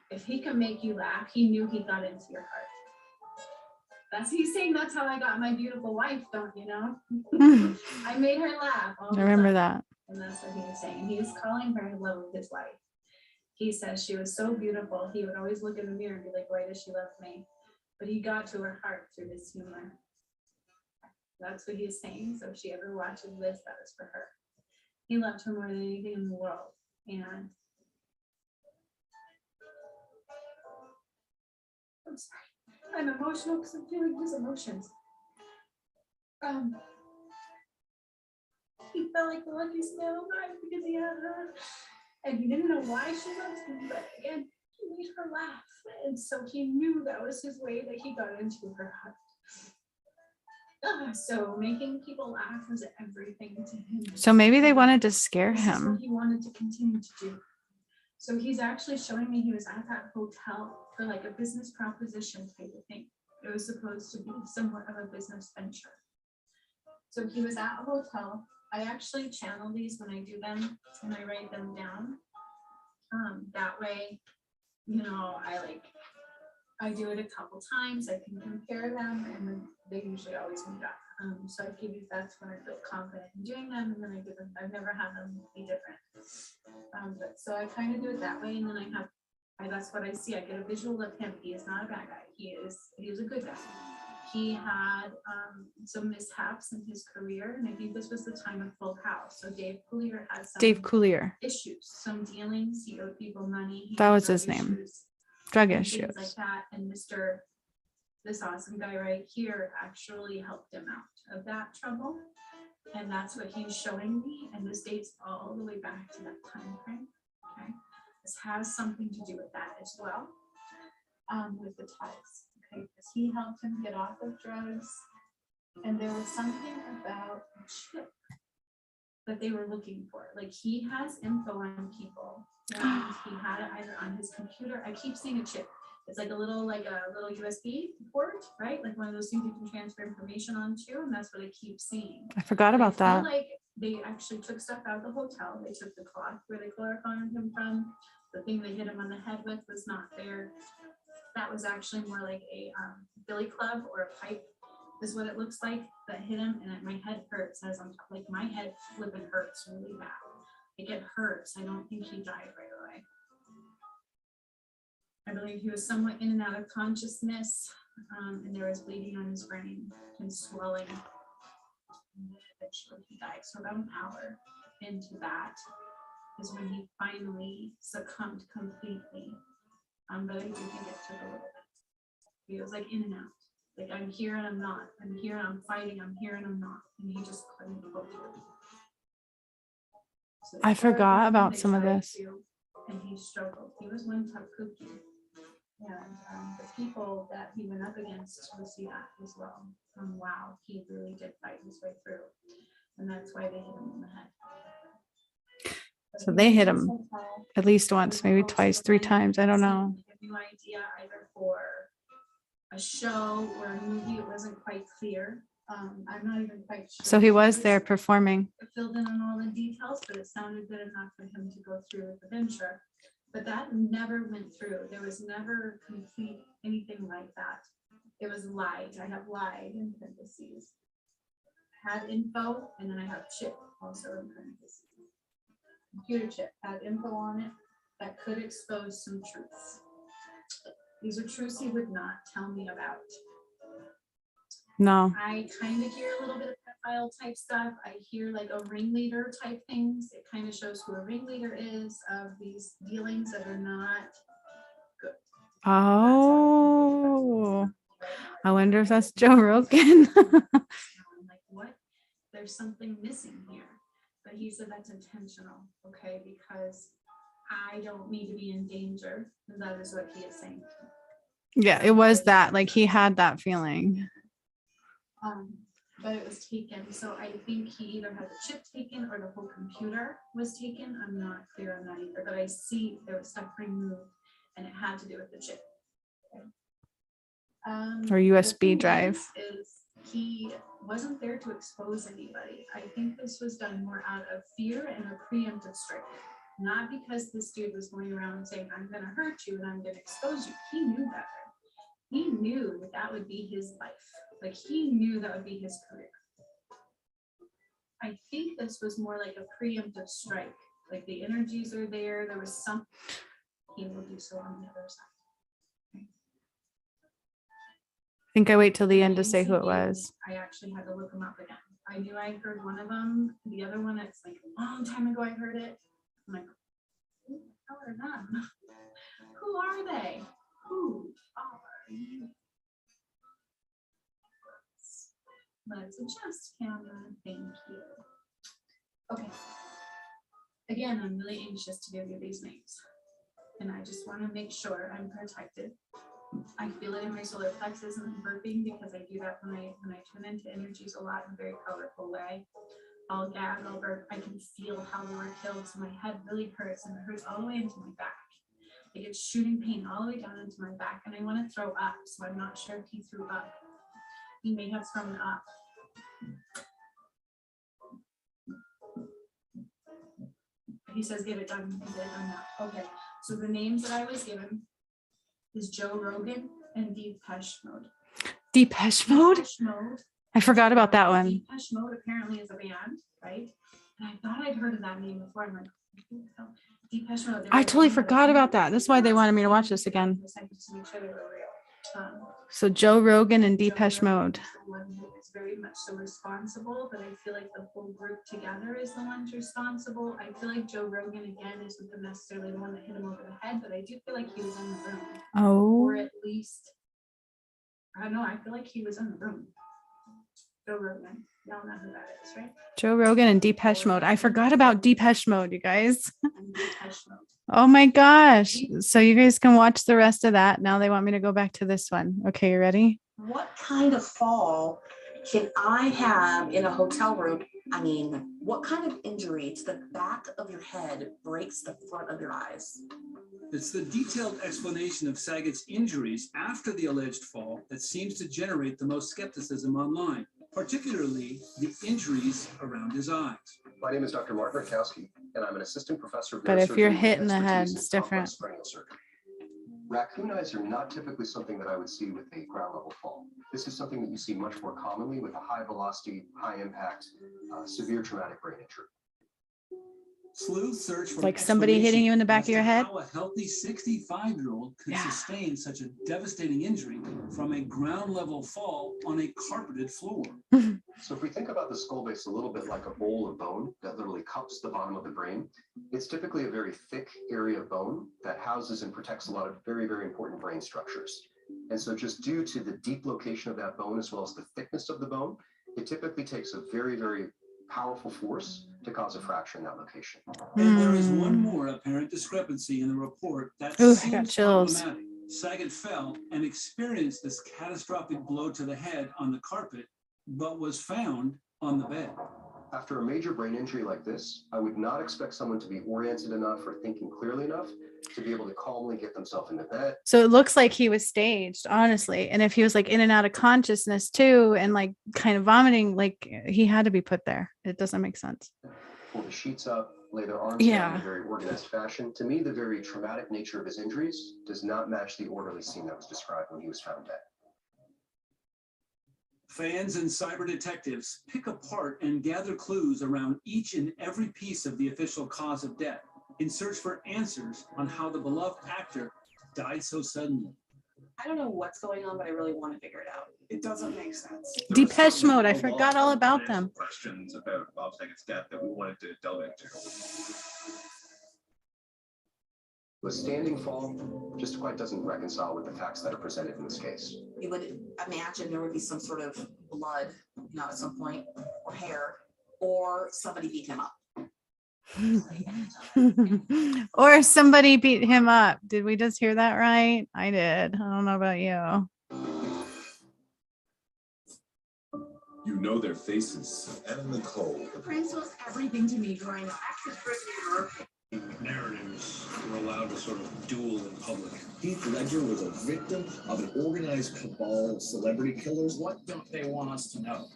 If he could make you laugh, he knew he got into your heart. He's saying that's how I got my beautiful wife, don't you know? I made her laugh. I remember that. And that's what he was saying. He was calling her love of his life. He says she was so beautiful. He would always look in the mirror and be like, why does she love me? But he got to her heart through his humor. That's what he's saying. So if she ever watches this, that was for her. He loved her more than anything in the world. And I'm sorry. I'm emotional because I'm feeling his emotions. He felt like the luckiest man alive because he had her. And he didn't know why she loves him, but again, he made her laugh. And so he knew that was his way that he got into her heart. So making people laugh was everything to him. So maybe they wanted to scare This is him. what he wanted to continue to do. So he's actually showing me he was at that hotel for like a business proposition type of thing. It was supposed to be somewhat of a business venture. So he was at a hotel. I actually channel these when I do them and I write them down. That way, you know, I do it a couple times. I can compare them, and then they usually always meet up. So I give you, that's when I feel confident in doing them, and then I give them. I've never had them be different. But so I kind of do it that way, and then that's what I see. I get a visual of him. He is not a bad guy. He is a good guy. He had some mishaps in his career, and I think this was the time of Full House. So Dave Coulier had some issues, some dealings. He owed people money. That was his name. Drug issues. Like that. And this awesome guy right here actually helped him out of that trouble. And that's what he's showing me. And this dates all the way back to that time frame. Okay. This has something to do with that as well. With the ties. Okay, because he helped him get off of drugs, and there was something about a chip that they were looking for. Like, he has info on people, and he had it either on his computer. I keep seeing a chip. It's like a little USB port, right? Like one of those things you can transfer information onto, and that's what I keep seeing. I forgot about that. Like they actually took stuff out of the hotel. They took the cloth where they chloroformed him from. The thing they hit him on the head with was not there. That was actually more like a billy club or a pipe is what it looks like that hit him, and my head hurts as I'm like, my head flipping hurts really bad. Like, it hurts. I don't think he died right away. I believe he was somewhat in and out of consciousness, and there was bleeding on his brain and swelling. And eventually he died. So about an hour into that is when he finally succumbed completely. But I do think it took a little bit. He was like in and out. Like, I'm here and I'm not. I'm here and I'm fighting. I'm here and I'm not. And he just couldn't go through. So I forgot about some of this. And he struggled. He was one tough cookie. And the people that he went up against will see that as well. Wow, he really did fight his way through. And that's why they hit him in the head. So they hit him at least once, maybe twice, 3 times. I don't know. I have no idea either for a show or a movie. It wasn't quite clear. I'm not even quite sure. So he was there performing. I filled in on all the details, but it sounded good enough for him to go through with the venture. But that never went through. There was never complete anything like that. It was lied. I have lied in parentheses. I had info, and then I have chip also in parentheses. Computer chip had info on it that could expose some truths. These are truths he would not tell me about. No. I kind of hear a little bit of pedophile type stuff. I hear like a ringleader type things. It kind of shows who a ringleader is of these dealings that are not good. Oh, I wonder if that's Joe Rogan. Like, what? There's something missing here. But he said that's intentional, okay? Because I don't need to be in danger. That is what he is saying. Yeah, it was that. Like he had that feeling. But it was taken. So I think he either had the chip taken or the whole computer was taken. I'm not clear on that either, but I see there was stuff removed and it had to do with the chip. Or USB the thing drive. is he wasn't there to expose anybody. I think this was done more out of fear and a preemptive strike. Not because this dude was going around saying, I'm going to hurt you and I'm going to expose you. He knew better. He knew that that would be his life. Like he knew that would be his career. I think this was more like a preemptive strike. Like the energies are there. There was something he will do so on the other side. I think I wait till the end to say who it was. I actually had to look them up again. I knew I heard one of them. The other one, it's like a long time ago I heard it. I'm like, who the hell are them? Who are they? Who are you? Let's adjust camera. Thank you. Okay. Again, I'm really anxious to give you these names. And I just want to make sure I'm protected. I feel it in my solar plexus and I'm burping because I do that when I tune into energies a lot in a very colorful way. I'll gag, I'll burp. I can feel how they were killed. So my head really hurts and it hurts all the way into my back. Like it's shooting pain all the way down into my back and I want to throw up. So I'm not sure if he threw up. He may have thrown up. He says, get it done. Get it done now. Okay. So the names that I was given is Joe Rogan and Depeche Mode. Depeche Mode? Depeche Mode. I forgot about that one. Depeche Mode apparently is a band, right? And I thought I'd heard of that name before. I'm like, who the hell? Depeche Mode. I totally forgot about that. That's why they wanted me to watch this again. So Joe Rogan and Depeche Mode. One who is very much so responsible, but I feel like the whole group together is the ones responsible. I feel like Joe Rogan again isn't necessarily the one that hit him over the head, but I do feel like he was in the room. Oh. Or at least, I don't know, I feel like he was in the room. Joe Rogan. Y'all know who that is, right? Joe Rogan and Depeche Mode. I forgot about Depeche Mode, you guys. And Depeche Mode. Oh my gosh. So you guys can watch the rest of that. Now they want me to go back to this one. Okay, you ready? What kind of fall can I have in a hotel room? I mean, what kind of injury to the back of your head breaks the front of your eyes? It's the detailed explanation of Saget's injuries after the alleged fall that seems to generate the most skepticism online, particularly the injuries around his eyes. My name is Dr. Mark Rutkowski, and I'm an assistant professor of But if you're neurosurgery hit in with the head, expertise in it's different. complex cranial surgery. Raccoon eyes are not typically something that I would see with a ground level fall. This is something that you see much more commonly with a high velocity, high impact, severe traumatic brain injury. Sleuths search for Like somebody hitting you in the back of your head? How a healthy 65-year-old could sustain such a devastating injury from a ground level fall on a carpeted floor. So if we think about the skull base a little bit like a bowl of bone that literally cups the bottom of the brain, it's typically a very thick area of bone that houses and protects a lot of very, very important brain structures. And so just due to the deep location of that bone as well as the thickness of the bone, it typically takes a very, very powerful force to cause a fracture in that location. And there is one more apparent discrepancy in the report that Ooh, I seems got chills. problematic. Saget fell and experienced this catastrophic blow to the head on the carpet, but was found on the bed. After a major brain injury like this, I would not expect someone to be oriented enough or thinking clearly enough to be able to calmly get themselves into bed. So it looks like he was staged, honestly. And if he was like in and out of consciousness too, and like kind of vomiting, like he had to be put there. It doesn't make sense. Pull the sheets up, lay their arms down in a very organized fashion. To me, the very traumatic nature of his injuries does not match the orderly scene that was described when he was found dead. Fans and cyber detectives pick apart and gather clues around each and every piece of the official cause of death in search for answers on how the beloved actor died so suddenly. I don't know what's going on, but I really want to figure it out. It doesn't make sense. Depeche Mode. I forgot all about them. Questions about Bob Saget's death that we wanted to delve into. A standing fall just quite doesn't reconcile with the facts that are presented in this case. You would imagine there would be some sort of blood, at some point, or hair, or somebody beat him up. Or somebody beat him up. Did we just hear that right? I did. I don't know about you. You know their faces. Anna Nicole. The prince was everything to me growing up. Narratives were allowed to sort of duel in public. Heath Ledger was a victim of an organized cabal of celebrity killers. What don't they want us to know?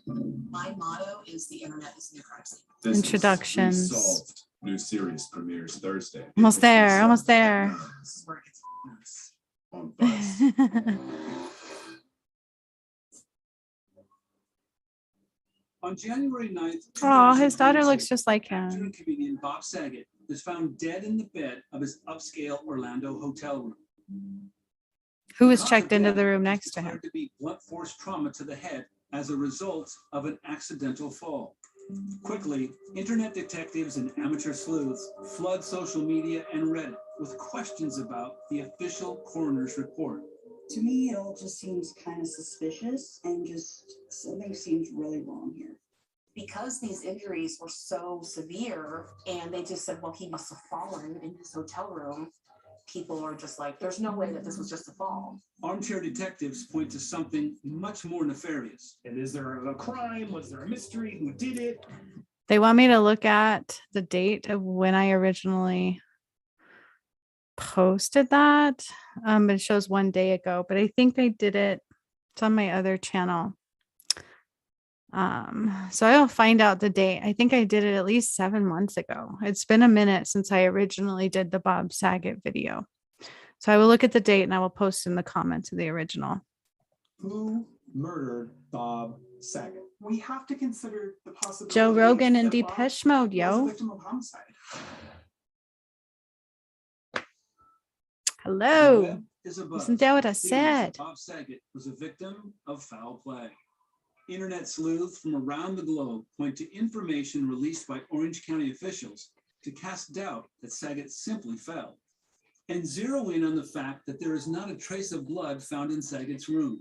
My motto is the internet is new crime scene. This is Introductions. Resolved. New series premieres Thursday. Almost April there. 27th Almost at there. 9 This is where it gets nuts. On Buzz. On January 9th, Oh, his daughter 2022, looks just like actor him. and comedian Bob Saget was found dead in the bed of his upscale Orlando hotel room. Who was Cause checked of into death the room was next to him? declared to be blunt force trauma to the head as a result of an accidental fall. Quickly, internet detectives and amateur sleuths flood social media and Reddit with questions about the official coroner's report. To me, it all just seems kind of suspicious and just something seems really wrong here. Because these injuries were so severe and they just said, well, he must have fallen in his hotel room. People are just like, there's no way that this was just a fall. Armchair detectives point to something much more nefarious. And is there a crime? Was there a mystery? Who did it? They want me to look at the date of when I originally posted that. It shows 1 day ago, but I think they did it. It's on my other channel. So I'll find out the date. I think I did it at least 7 months ago. It's been a minute since I originally did the Bob Saget video. So I will look at the date and I will post in the comments of the original. Who murdered Bob Saget? We have to consider the possibility. Joe Rogan and that Bob Depeche Mode, was a yo. victim of homicide. Hello. The web is a buzz. Isn't that what I Theories said? that Bob Saget was a victim of foul play. Internet sleuths from around the globe point to information released by Orange County officials to cast doubt that Saget simply fell, and zero in on the fact that there is not a trace of blood found in Saget's room.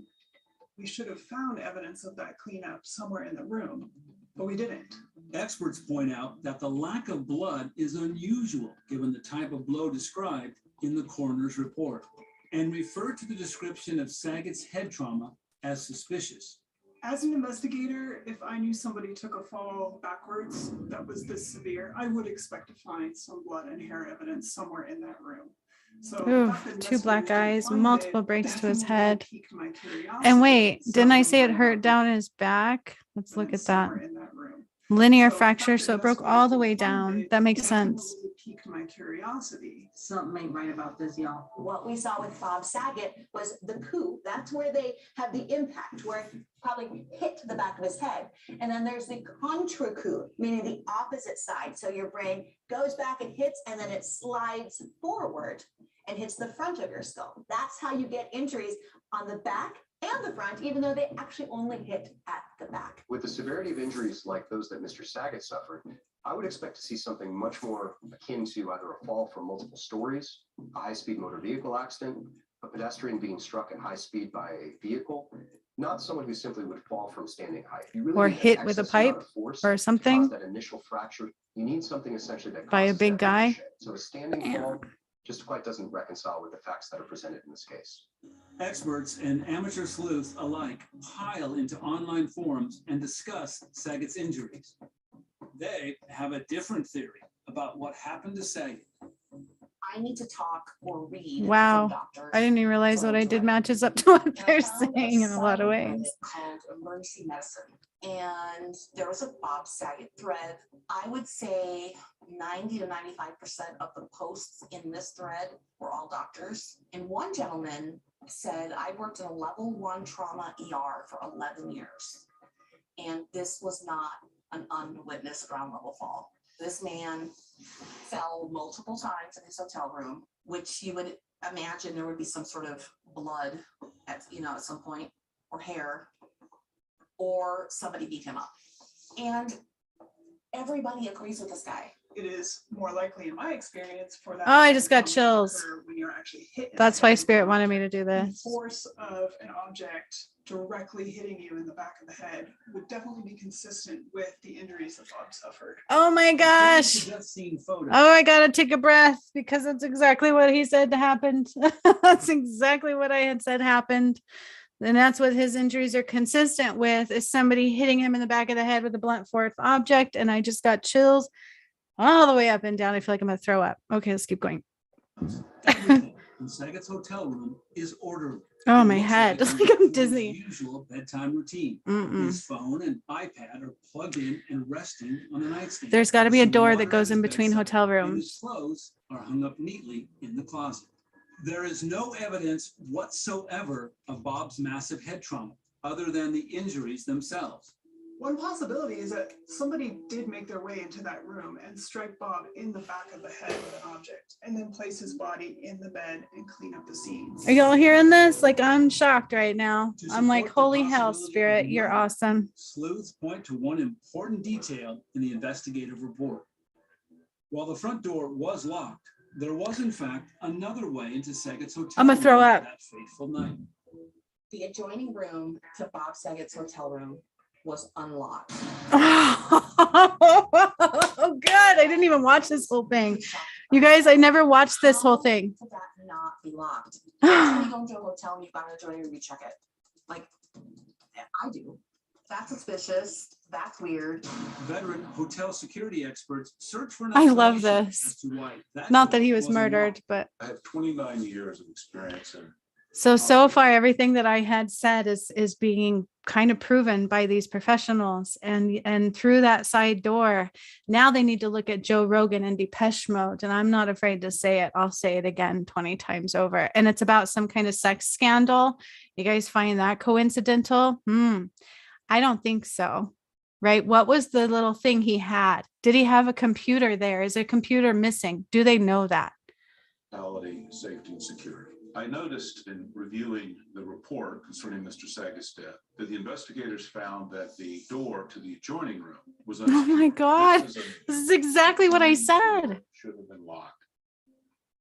We should have found evidence of that cleanup somewhere in the room, but we didn't. Experts point out that the lack of blood is unusual given the type of blow described in the coroner's report, and refer to the description of Saget's head trauma as suspicious. As an investigator, if I knew somebody took a fall backwards that was this severe, I would expect to find some blood and hair evidence somewhere in that room. So the Ooh, fact that 2 black investigators didn't eyes, find multiple it breaks to his definitely head. piqued my curiosity. And wait, didn't I say it Something hurt down his back? Let's look at that. somewhere in that room. Linear So the fracture, fact so that it broke all the way investigators didn't find down. it That makes sense. definitely piqued my curiosity. Something ain't right about this, y'all. What we saw with Bob Saget was the coup. That's where they have the impact, where it probably hit the back of his head. And then there's the contra coup, meaning the opposite side. So your brain goes back and hits, and then it slides forward and hits the front of your skull. That's how you get injuries on the back and the front, even though they actually only hit at the back. With the severity of injuries like those that Mr. Saget suffered, I would expect to see something much more akin to either a fall from multiple stories, a high-speed motor vehicle accident, a pedestrian being struck at high speed by a vehicle, not someone who simply would fall from standing height. You really Or need an hit with a excess amount pipe of force or to something. cause that initial fracture. You need something essentially that By a causes big that guy. ricochet. So a standing Damn. fall just quite doesn't reconcile with the facts that are presented in this case. Experts and amateur sleuths alike pile into online forums and discuss Saget's injuries. They have a different theory about what happened to Saget. I need to talk or read. Wow. From doctors. I didn't even realize what I did matches up to what they're saying in a lot of ways. Called emergency medicine. And there was a Bob Saget thread. I would say 90 to 95% of the posts in this thread were all doctors. And one gentleman said, I worked in a level 1 trauma ER for 11 years. And this was not an unwitnessed ground level fall. This man fell multiple times in his hotel room, which you would imagine there would be some sort of blood at some point, or hair, or somebody beat him up. And everybody agrees with this guy. it is more likely, in my experience, for that. Oh, I just got to chills. occur when you're actually hit. in the That's why head. Spirit wanted me to do The this. force of an object directly hitting you in the back of the head would definitely be consistent with the injuries that Bob suffered. Oh my gosh. Oh, I gotta take a breath because that's exactly what he said happened. That's exactly what I had said happened. And that's what his injuries are consistent with, is somebody hitting him in the back of the head with a blunt force object. And I just got chills all the way up and down. I feel like I'm gonna throw up. Okay, let's keep going. Everything in Saget's hotel room is orderly. Oh, It my looks head. it's It's like I'm his Disney. Usual bedtime routine. Mm-mm. His phone and iPad are plugged in and resting on the nightstand. There's got to be a Some door water that goes at in his between bedside, hotel and his rooms. clothes are hung up neatly in the closet. There is no evidence whatsoever of Bob's massive head trauma, other than the injuries themselves. One possibility is that somebody did make their way into that room and strike Bob in the back of the head with an object, and then place his body in the bed and clean up the scenes. Are y'all hearing this? Like, I'm shocked right now. To I'm like, support the holy hell, possibility of Spirit, you're murder, awesome. Sleuths point to one important detail in the investigative report. While the front door was locked, there was in fact another way into Saget's hotel I'm gonna throw room up. that fateful night. The adjoining room to Bob Saget's hotel room was unlocked. Oh, good. I didn't even watch this whole thing. You guys, I never watched this whole thing. How could that not be locked? When you go into a hotel and you've got an adjoining room, you check it. Like, I do. That's suspicious. That's weird. Veteran hotel security experts search for an I love explanation this. as to why that Not that door he was unlocked. murdered, but I have 29 years of experience in so far everything that I had said is being kind of proven by these professionals, and through that side door. Now they need to look at Joe Rogan and Depeche Mode, and I'm not afraid to say it. I'll say it again 20 times over. And it's about some kind of sex scandal. You guys find that coincidental? I don't think so. Right? What was the little thing he had? Did he have a computer there? Is a computer missing? Do they know that? quality, safety, and security. I noticed in reviewing the report concerning Mr. Saget's death that the investigators found that the door to the adjoining room was Oh my God. This is exactly what I said. Should have been locked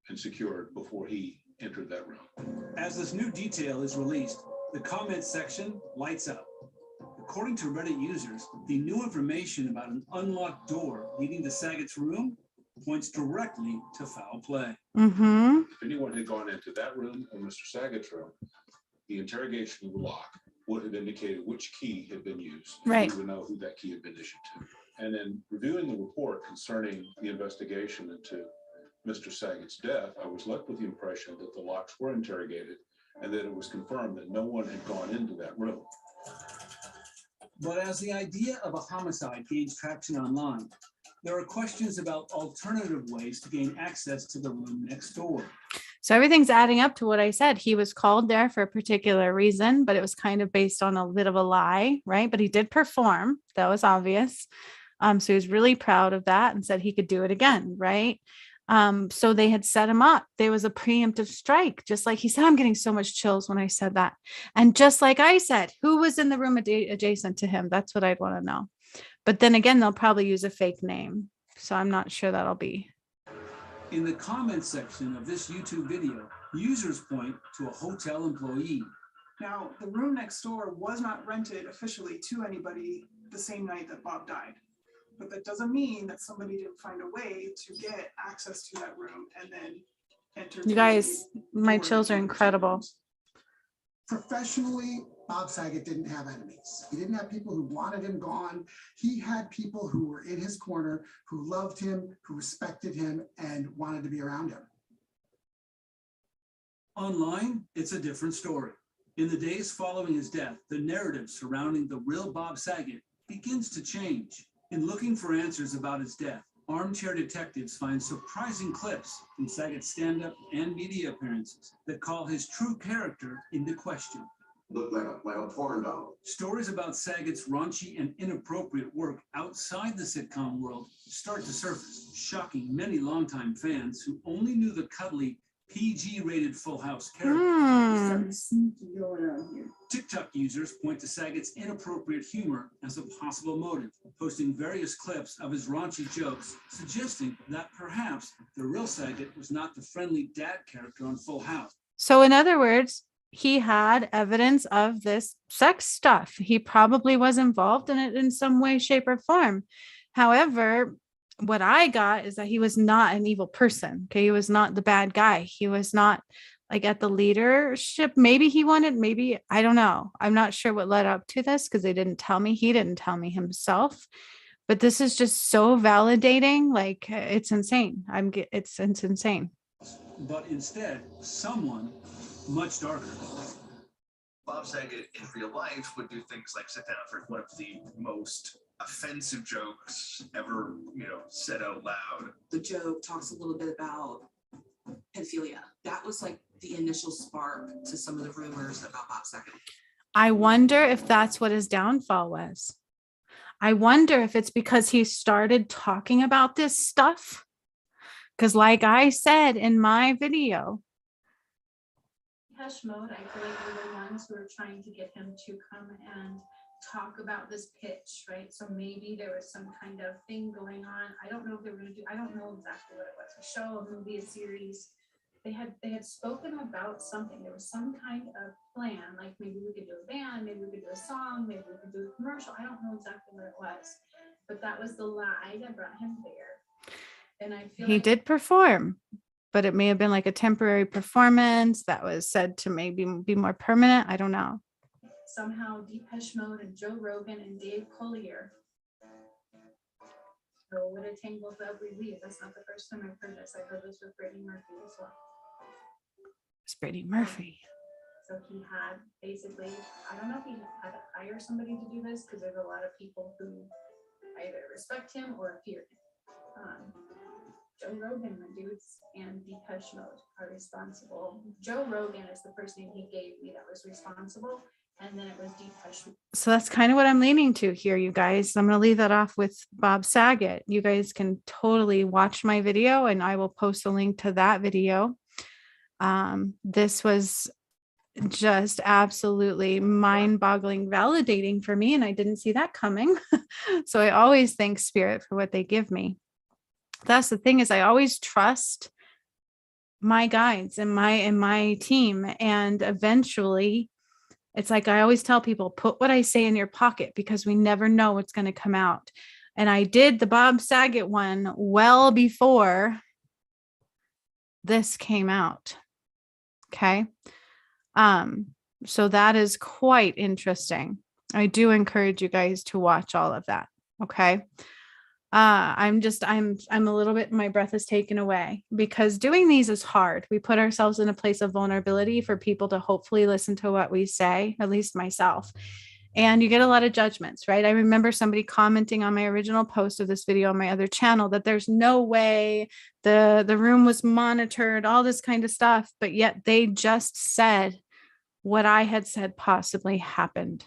and secured before he entered that room. As this new detail is released, the comments section lights up. According to Reddit users, the new information about an unlocked door leading to Saget's room points directly to foul play. Mm-hmm. If anyone had gone into that room or Mr. Saget's room, the interrogation of the lock would have indicated which key had been used. Right. We would know who that key had been issued to. And in reviewing the report concerning the investigation into Mr. Saget's death, I was left with the impression that the locks were interrogated and that it was confirmed that no one had gone into that room. But as the idea of a homicide gains traction online, there are questions about alternative ways to gain access to the room next door. So everything's adding up to what I said. He was called there for a particular reason, but it was kind of based on a bit of a lie, right? But he did perform. That was obvious. So he was really proud of that and said he could do it again, right? So they had set him up. There was a preemptive strike, just like he said. I'm getting so much chills when I said that. And just like I said, who was in the room adjacent to him? That's what I'd want to know. But then again, they'll probably use a fake name. So I'm not sure that'll be. In the comments section of this YouTube video, users point to a hotel employee. Now, the room next door was not rented officially to anybody the same night that Bob died. But that doesn't mean that somebody didn't find a way to get access to that room and then enter. You guys, my chills are incredible. Professionally, Bob Saget didn't have enemies. He didn't have people who wanted him gone. He had people who were in his corner, who loved him, who respected him, and wanted to be around him. Online, it's a different story. In the days following his death, the narrative surrounding the real Bob Saget begins to change. In looking for answers about his death, armchair detectives find surprising clips from Saget's stand-up and media appearances that call his true character into question. Looked like a porn doll. Stories about Saget's raunchy and inappropriate work outside the sitcom world start to surface, shocking many longtime fans who only knew the cuddly, PG-rated Full House character. TikTok users point to Saget's inappropriate humor as a possible motive, posting various clips of his raunchy jokes, suggesting that perhaps the real Saget was not the friendly dad character on Full House. So in other words, he had evidence of this sex stuff. He probably was involved in it in some way, shape, or form. However, what I got is that he was not an evil person. Okay. He was not the bad guy. He was not like at the leadership. Maybe he wanted, maybe, I don't know. I'm not sure what led up to this because they didn't tell me. He didn't tell me himself. But this is just so validating. Like it's insane. It's insane. But instead, someone much darker. Bob Saget in real life would do things like sit down for one of the most offensive jokes ever, said out loud. The joke talks a little bit about pedophilia. That was like the initial spark to some of the rumors about Bob Saget. I wonder if that's what his downfall was. I wonder if it's because he started talking about this stuff. Because like I said in my video, Depeche Mode, I feel like we're the ones who are trying to get him to come and talk about this pitch, right? So maybe there was some kind of thing going on. I don't know if they were going to do, I don't know exactly what it was, a show, a movie, a series. They had spoken about something. There was some kind of plan, like maybe we could do a band, maybe we could do a song, maybe we could do a commercial. I don't know exactly what it was, but that was the lie that brought him there. And I feel he did perform, but it may have been like a temporary performance that was said to maybe be more permanent. I don't know. somehow Depeche Mode and Joe Rogan and Dave Collier. So what a tangled web we weave. That's not the first time I've heard this. I heard this with Brittany Murphy as well. It's Brittany Murphy. So he had basically, I don't know if he had to hire somebody to do this because there's a lot of people who either respect him or fear him. Joe Rogan, the dudes, and Depeche Mode are responsible. Joe Rogan is the person he gave me that was responsible, and then it was Depeche Mode. So that's kind of what I'm leaning to here, you guys. I'm going to leave that off with Bob Saget. You guys can totally watch my video, and I will post a link to that video. This was just absolutely mind-boggling, validating for me, and I didn't see that coming. So I always thank Spirit for what they give me. That's the thing, is I always trust my guides and my team, and eventually it's like I always tell people, put what I say in your pocket because we never know what's going to come out. And I did the Bob Saget one well before this came out. Okay. So that is quite interesting. I do encourage you guys to watch all of that. Okay. I'm a little bit, my breath is taken away because doing these is hard. We put ourselves in a place of vulnerability for people to hopefully listen to what we say, at least myself. And you get a lot of judgments, right? I remember somebody commenting on my original post of this video on my other channel that there's no way the room was monitored, all this kind of stuff, but yet they just said what I had said possibly happened.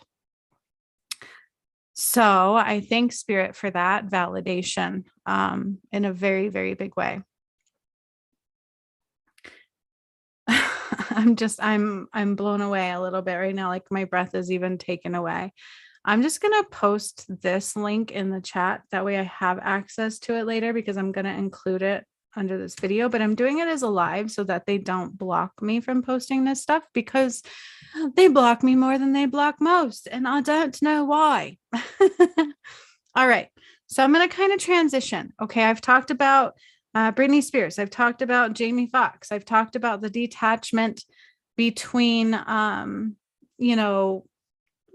So I thank Spirit for that validation in a very, very big way. I'm blown away a little bit right now. Like my breath is even taken away. I'm just going to post this link in the chat. That way I have access to it later because I'm going to include it under this video, but I'm doing it as a live so that they don't block me from posting this stuff because they block me more than they block most. And I don't know why. All right. So I'm going to kind of transition. Okay. I've talked about Britney Spears. I've talked about Jamie Foxx. I've talked about the detachment between,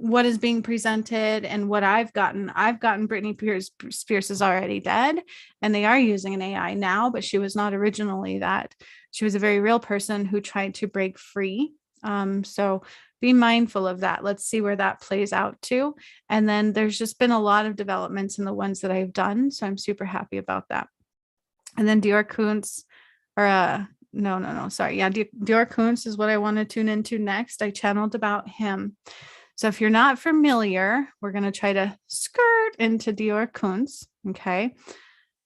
what is being presented and what I've gotten. Britney Spears is already dead, and they are using an AI now, but she was not originally that. She was a very real person who tried to break free. So be mindful of that. Let's see where that plays out too. And then there's just been a lot of developments in the ones that I've done. So I'm super happy about that. And then Deorr Kunz, Deorr Kunz is what I want to tune into next. I channeled about him. So if you're not familiar, we're going to try to skirt into Deorr Kunz. Okay.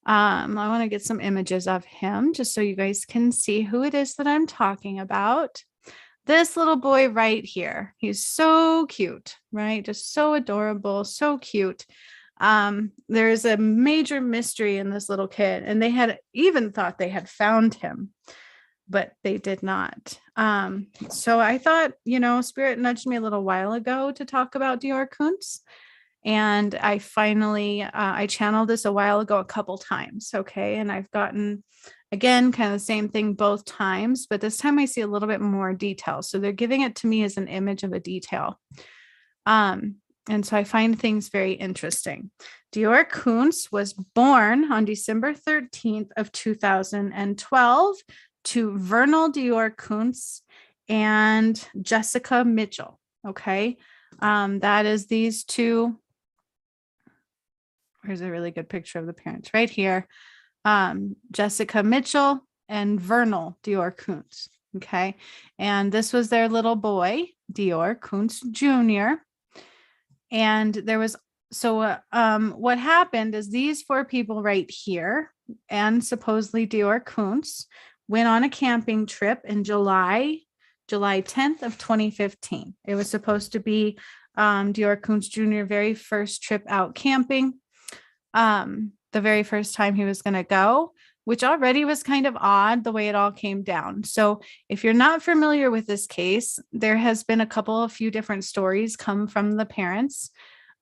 I want to get some images of him just so you guys can see who it is that I'm talking about. This little boy right here. He's so cute, right? Just so adorable, so cute. There's a major mystery in this little kid, and they had even thought they had found him, but they did not. So I thought, Spirit nudged me a little while ago to talk about Deorr Kunz. And I finally, I channeled this a while ago, a couple times. Okay. And I've gotten, again, kind of the same thing both times, but this time I see a little bit more detail. So they're giving it to me as an image of a detail. And so I find things very interesting. Deorr Kunz was born on December 13th of 2012 to Vernal Deorr Kunz and Jessica Mitchell. Okay. That is these two. Here's a really good picture of the parents right here. Jessica Mitchell and Vernal Deorr Kunz. Okay. And this was their little boy, Deorr Kunz Jr. And there was, what happened is these four people right here, and supposedly Deorr Kunz, went on a camping trip in July 10th of 2015. It was supposed to be Deorr Kunz Jr. very first trip out camping. The very first time he was going to go, which already was kind of odd the way it all came down. So if you're not familiar with this case, there has been a few different stories come from the parents.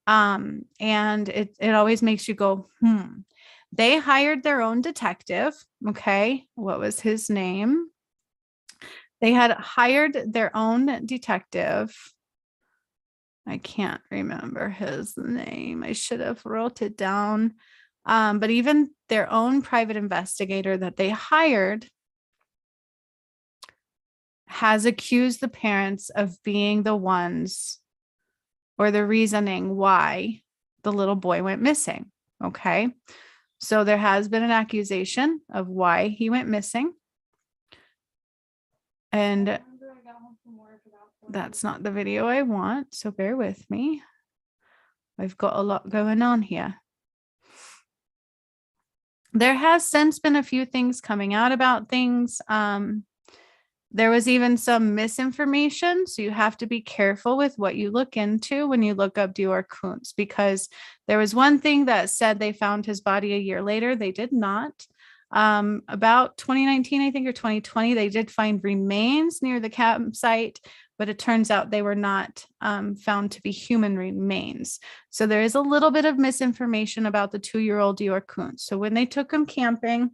And it always makes you go, They hired their own detective. Okay. What was his name? They had hired their own detective. I can't remember his name. I should have wrote it down. But even their own private investigator that they hired has accused the parents of being the ones or the reasoning why the little boy went missing. Okay. So there has been an accusation of why he went missing. And that's not the video I want. So bear with me. I've got a lot going on here. There has since been a few things coming out about things. There was even some misinformation. So you have to be careful with what you look into when you look up Deorr Kunz, because there was one thing that said they found his body a year later. They did not. About 2019, I think, or 2020, they did find remains near the campsite, but it turns out they were not found to be human remains. So there is a little bit of misinformation about the 2-year-old Deorr Kunz. So when they took him camping,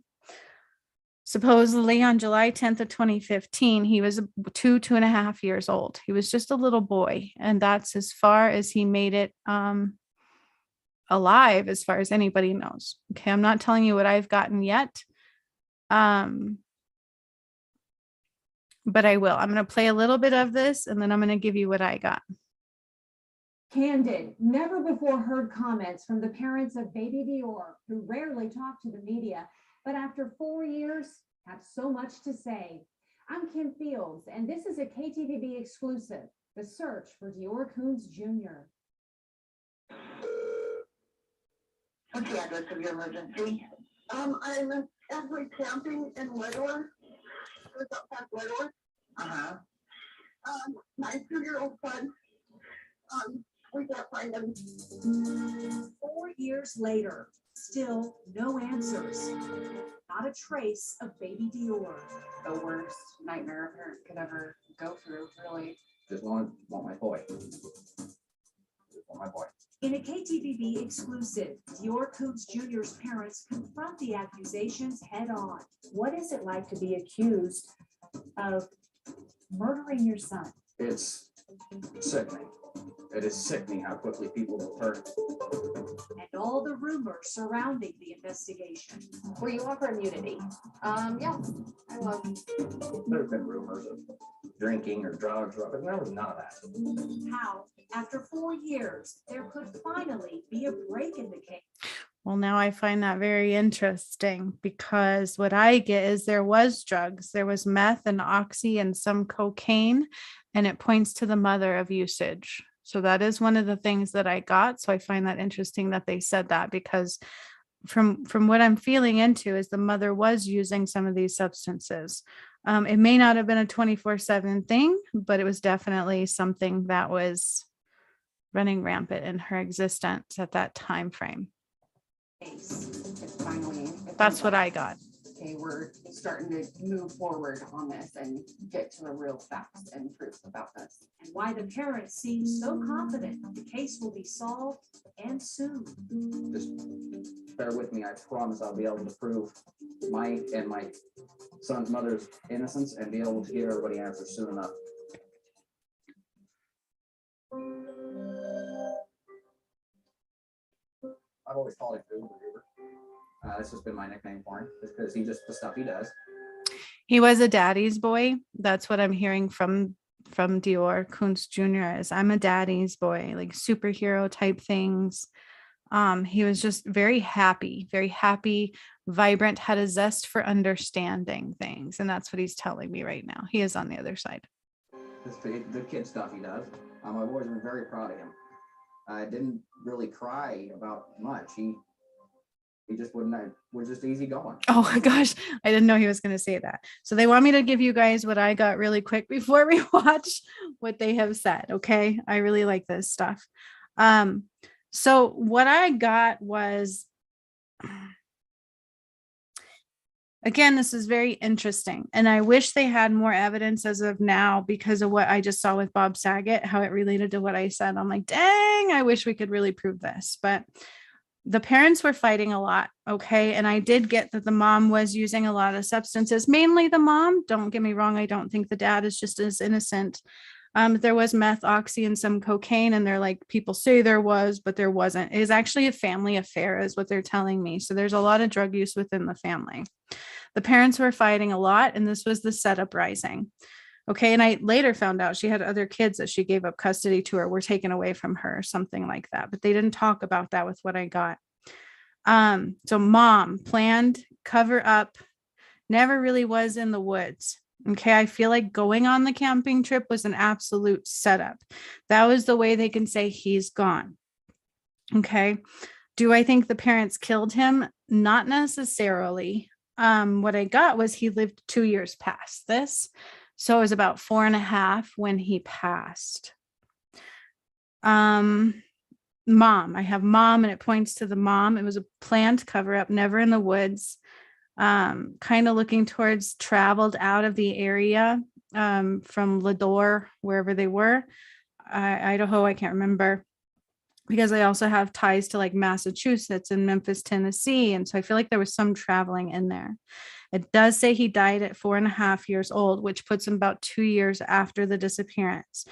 supposedly on July 10th of 2015, he was 2.5 years old. He was just a little boy. And that's as far as he made it alive, as far as anybody knows. Okay, I'm not telling you what I've gotten yet. But I will. I'm going to play a little bit of this, and then I'm going to give you what I got. Candid, never before heard comments from the parents of baby Deorr, who rarely talk to the media, but after 4 years, have so much to say. I'm Kim Fields, and this is a KTVB exclusive, The Search for Deorr Kunz Jr. What's the address of your emergency? I'm actually camping in Deorr. It's up past Deorr. My 2-year-old son, we can't find him. 4 years later, still no answers. Not a trace of baby Deorr. The worst nightmare a parent could ever go through, really. Just want my boy. Just want my boy. In a KTVB exclusive, Deorr Kunz Jr.'s parents confront the accusations head on. What is it like to be accused of murdering your son? It's sickening. It is sickening how quickly people will turn. And all the rumors surrounding the investigation. Were you offered immunity? Yeah, I was. There have been rumors of drinking or drugs, but there was none of that. How, after 4 years, there could finally be a break in the case. Well, now I find that very interesting, because what I get is there was drugs. There was meth and oxy and some cocaine, and it points to the mother of usage. So that is one of the things that I got. So I find that interesting that they said that, because from what I'm feeling into is the mother was using some of these substances. It may not have been a 24/7 thing, but it was definitely something that was running rampant in her existence at that time frame. That's what I got. Okay, we're starting to move forward on this and get to the real facts and proof about this. And why the parents seem so confident the case will be solved and soon. Just bear with me. I promise I'll be able to prove my and my son's mother's innocence and be able to give everybody answers soon enough. I've always called him Uber. That's just been my nickname for him, just because he just the stuff he does. He was a daddy's boy. That's what I'm hearing from Deorr Kunz Jr. is I'm a daddy's boy, like superhero type things. He was just very happy, vibrant, had a zest for understanding things. And that's what he's telling me right now. He is on the other side. Just the kid stuff he does. I've always been very proud of him. I didn't really cry about much. He just was just easy going. Oh my gosh, I didn't know he was going to say that. So they want me to give you guys what I got really quick before we watch what they have said. Okay. I really like this stuff. So what I got was, again, this is very interesting. And I wish they had more evidence as of now because of what I just saw with Bob Saget, how it related to what I said. I'm like, dang, I wish we could really prove this. But the parents were fighting a lot. Okay. And I did get that the mom was using a lot of substances, mainly the mom. Don't get me wrong. I don't think the dad is just as innocent. There was meth, oxy, and some cocaine. And they're like, people say there was, but there wasn't. It is actually a family affair is what they're telling me. So there's a lot of drug use within the family. The parents were fighting a lot. And this was the setup rising. Okay. And I later found out she had other kids that she gave up custody to or were taken away from her or something like that. But they didn't talk about that with what I got. So mom planned, cover up, never really was in the woods. Okay. I feel like going on the camping trip was an absolute setup. That was the way they can say he's gone. Okay. Do I think the parents killed him? Not necessarily. What I got was he lived 2 years past this. So it was about 4.5 when he passed. Mom, I have mom and it points to the mom. It was a planned cover up, never in the woods. Kind of looking towards traveled out of the area from Deorr, wherever they were. Idaho, I can't remember. Because I also have ties to like Massachusetts and Memphis, Tennessee. And so I feel like there was some traveling in there. It does say he died at 4.5 years old, which puts him about 2 years after the disappearance.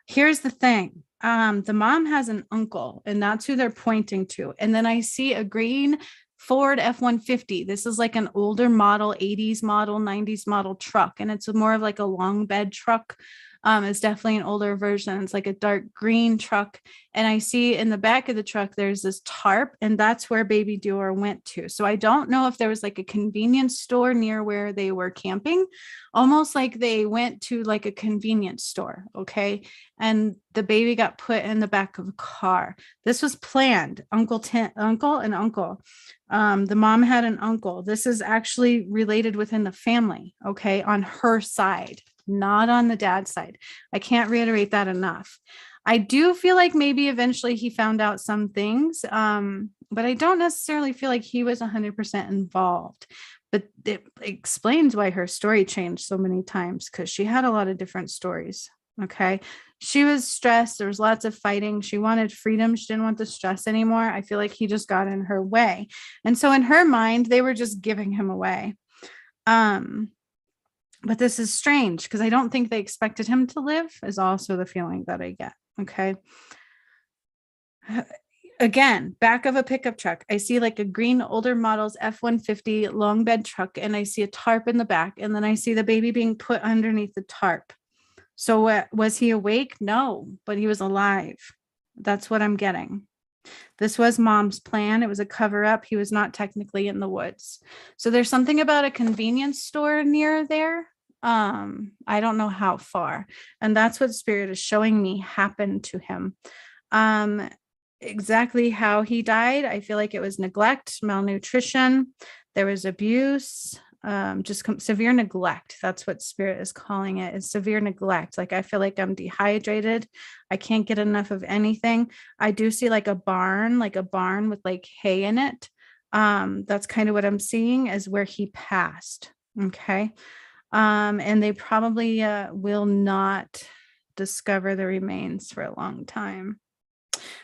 Here's the thing. The mom has an uncle, and that's who they're pointing to. And then I see a green Ford F-150. This is like an older model, 80s model, 90s model truck. And it's more of like a long bed truck. It's definitely an older version. It's like a dark green truck. And I see in the back of the truck, there's this tarp, and that's where baby Deorr went to. So I don't know if there was like a convenience store near where they were camping, almost like they went to like a convenience store. Okay. And the baby got put in the back of a car. This was planned. Uncle and uncle. The mom had an uncle. This is actually related within the family. Okay. On her side. Not on the dad's side. I can't reiterate that enough. I do feel like maybe eventually he found out some things, but I don't necessarily feel like he was 100% involved. But it explains why her story changed so many times because she had a lot of different stories. Okay. She was stressed. There was lots of fighting. She wanted freedom. She didn't want the stress anymore. I feel like he just got in her way. And so in her mind, they were just giving him away. But this is strange because I don't think they expected him to live is also the feeling that I get. Okay. Again, back of a pickup truck. I see like a green older model's F-150 long bed truck, and I see a tarp in the back. And then I see the baby being put underneath the tarp. So was he awake? No, but he was alive. That's what I'm getting. This was mom's plan. It was a cover up. He was not technically in the woods. So there's something about a convenience store near there. I don't know how far. And that's what spirit is showing me happened to him. Exactly how he died. I feel like it was neglect, malnutrition. There was abuse. severe neglect. That's what spirit is calling it, is severe neglect. Like, I feel like I'm dehydrated. I can't get enough of anything. I do see like a barn with like hay in it. That's kind of what I'm seeing is where he passed. Okay. And they probably will not discover the remains for a long time.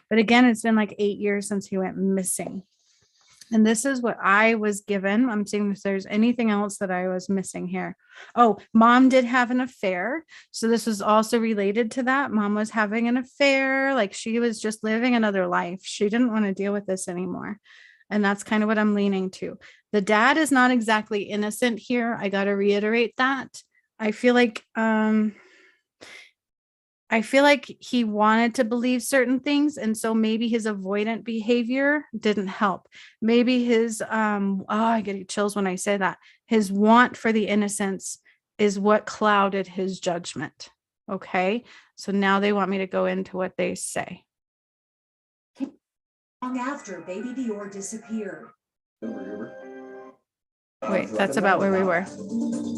But again, it's been like 8 years since he went missing. And this is what I was given. I'm seeing if there's anything else that I was missing here. Oh, mom did have an affair. So this was also related to that. Mom was having an affair. Like, she was just living another life. She didn't want to deal with this anymore. And that's kind of what I'm leaning to. The dad is not exactly innocent here. I got to reiterate that. I feel like he wanted to believe certain things, and so maybe his avoidant behavior didn't help. Maybe his I get chills when I say that. His want for the innocence is what clouded his judgment. Okay, so now they want me to go into what they say. Long after baby Deorr disappeared. Wait, that's about where we were.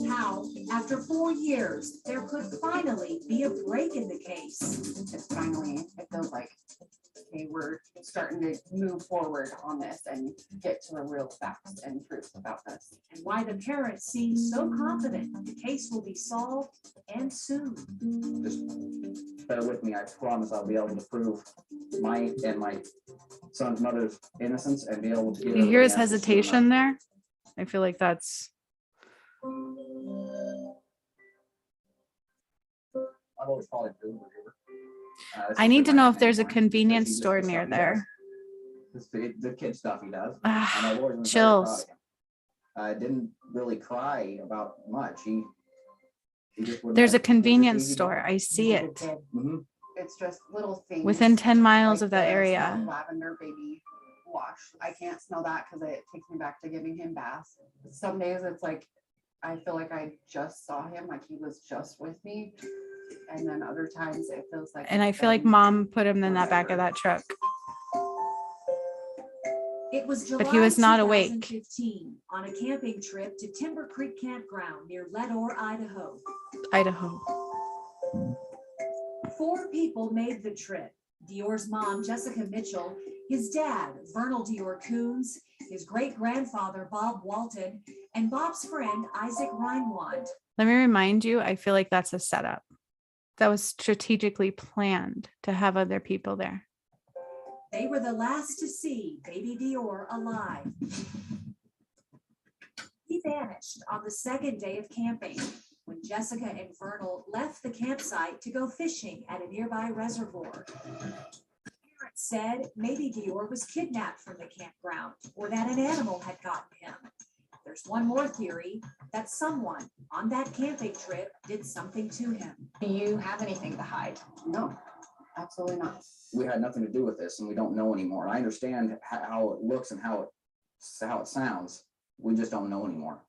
How, after 4 years, there could finally be a break in the case. It's finally, it feels like, okay, we're starting to move forward on this and get to the real facts and proof about this. And why the parents seem so confident the case will be solved and soon. Just bear with me. I promise I'll be able to prove my and my son's mother's innocence and be able to give You hear his everybody answers to hesitation there? I feel like that's. I've always called it Uber. I need to know if there's a convenience store near there. The kid stuff he does. Chills. Didn't really cry about much. He just wouldn't There's a let- convenience easy store. going. I see it Mhm. It's just little things. within 10 miles like of that the area. smell of lavender baby wash. I can't smell that because it takes me back to giving him baths. Some days it's like, I feel like I just saw him, like he was just with me. And then other times it feels like. And I it's feel like been mom put him in that back of that truck. It was July But he was not awake. 2015 on a camping trip to Timber Creek Campground near Deorr, Idaho. Idaho. 4 people made the trip. Deorr's mom, Jessica Mitchell, his dad, Deorr Kunz, his great-grandfather, Bob Walton, and Bob's friend, Isaac Reinwand. Let me remind you, I feel like that's a setup. That was strategically planned to have other people there. They were the last to see baby Deorr alive. He vanished on the second day of camping when Jessica and Vernal left the campsite to go fishing at a nearby reservoir. Parents said maybe Deorr was kidnapped from the campground or that an animal had gotten him. There's one more theory, that someone on that camping trip did something to him. Do you have anything to hide? No, absolutely not. We had nothing to do with this, and we don't know anymore. And I understand how it looks and how it sounds. We just don't know anymore.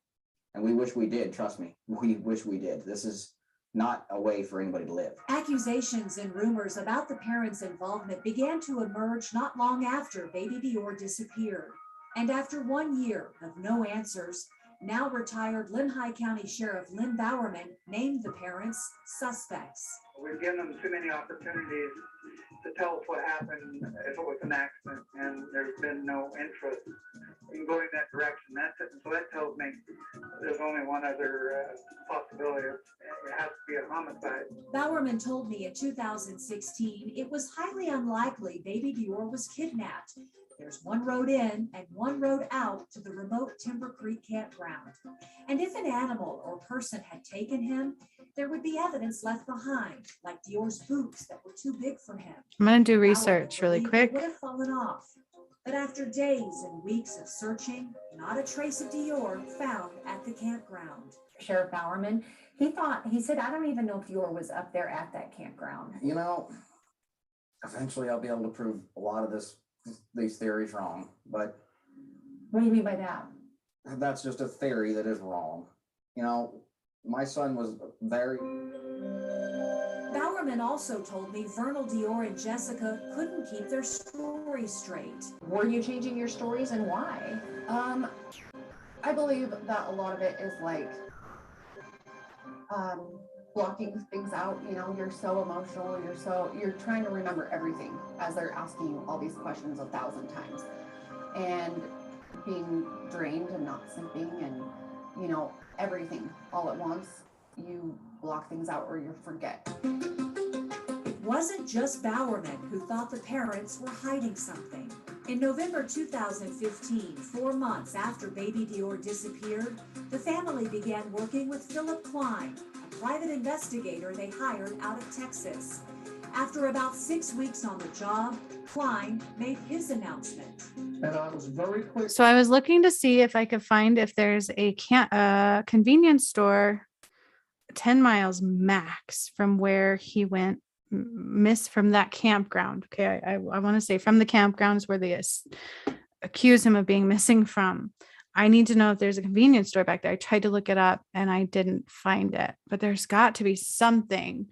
And we wish we did, trust me. We wish we did. This is not a way for anybody to live. Accusations and rumors about the parents' involvement began to emerge not long after baby Deorr disappeared. And after 1 year of no answers, now retired Lehigh County Sheriff Lynn Bowerman named the parents suspects. We've given them too many opportunities to tell us what happened, if it was an accident, and there's been no interest in going that direction. That's it. So that tells me there's only one other possibility. It has to be a homicide. Bowerman told me in 2016 it was highly unlikely baby Deorr was kidnapped. There's one road in and one road out to the remote Timber Creek campground. And if an animal or person had taken him, there would be evidence left behind, like Deorr's boots that were too big for him. I'm going to do research really Believed quick. They would have fallen off. But after days and weeks of searching, not a trace of Deorr found at the campground. Sheriff Bowerman, he said, I don't even know if Deorr was up there at that campground. You know, eventually I'll be able to prove a lot of these theories wrong, but What do you mean by that? that's just a theory that is wrong. You know, my son was very. Bowerman also told me Vernal, Deorr, and Jessica couldn't keep their stories straight. Were you changing your stories and why? I believe that a lot of it is like blocking things out. You know, you're so emotional, you're trying to remember everything as they're asking you all these questions 1,000 times, and being drained and not sleeping and, you know, everything all at once. You block things out or you forget. It wasn't just Bowerman who thought the parents were hiding something. In November 2015, 4 months after baby Deorr disappeared, the family began working with Philip Klein, a private investigator they hired out of Texas. After about 6 weeks on the job, Klein made his announcement. And I was very quick. So I was looking to see if I could find if there's a convenience store 10 miles max from where he went from that campground. Okay, I want to say from the campgrounds where they accuse him of being missing from. I need to know if there's a convenience store back there. I tried to look it up and I didn't find it, but there's got to be something,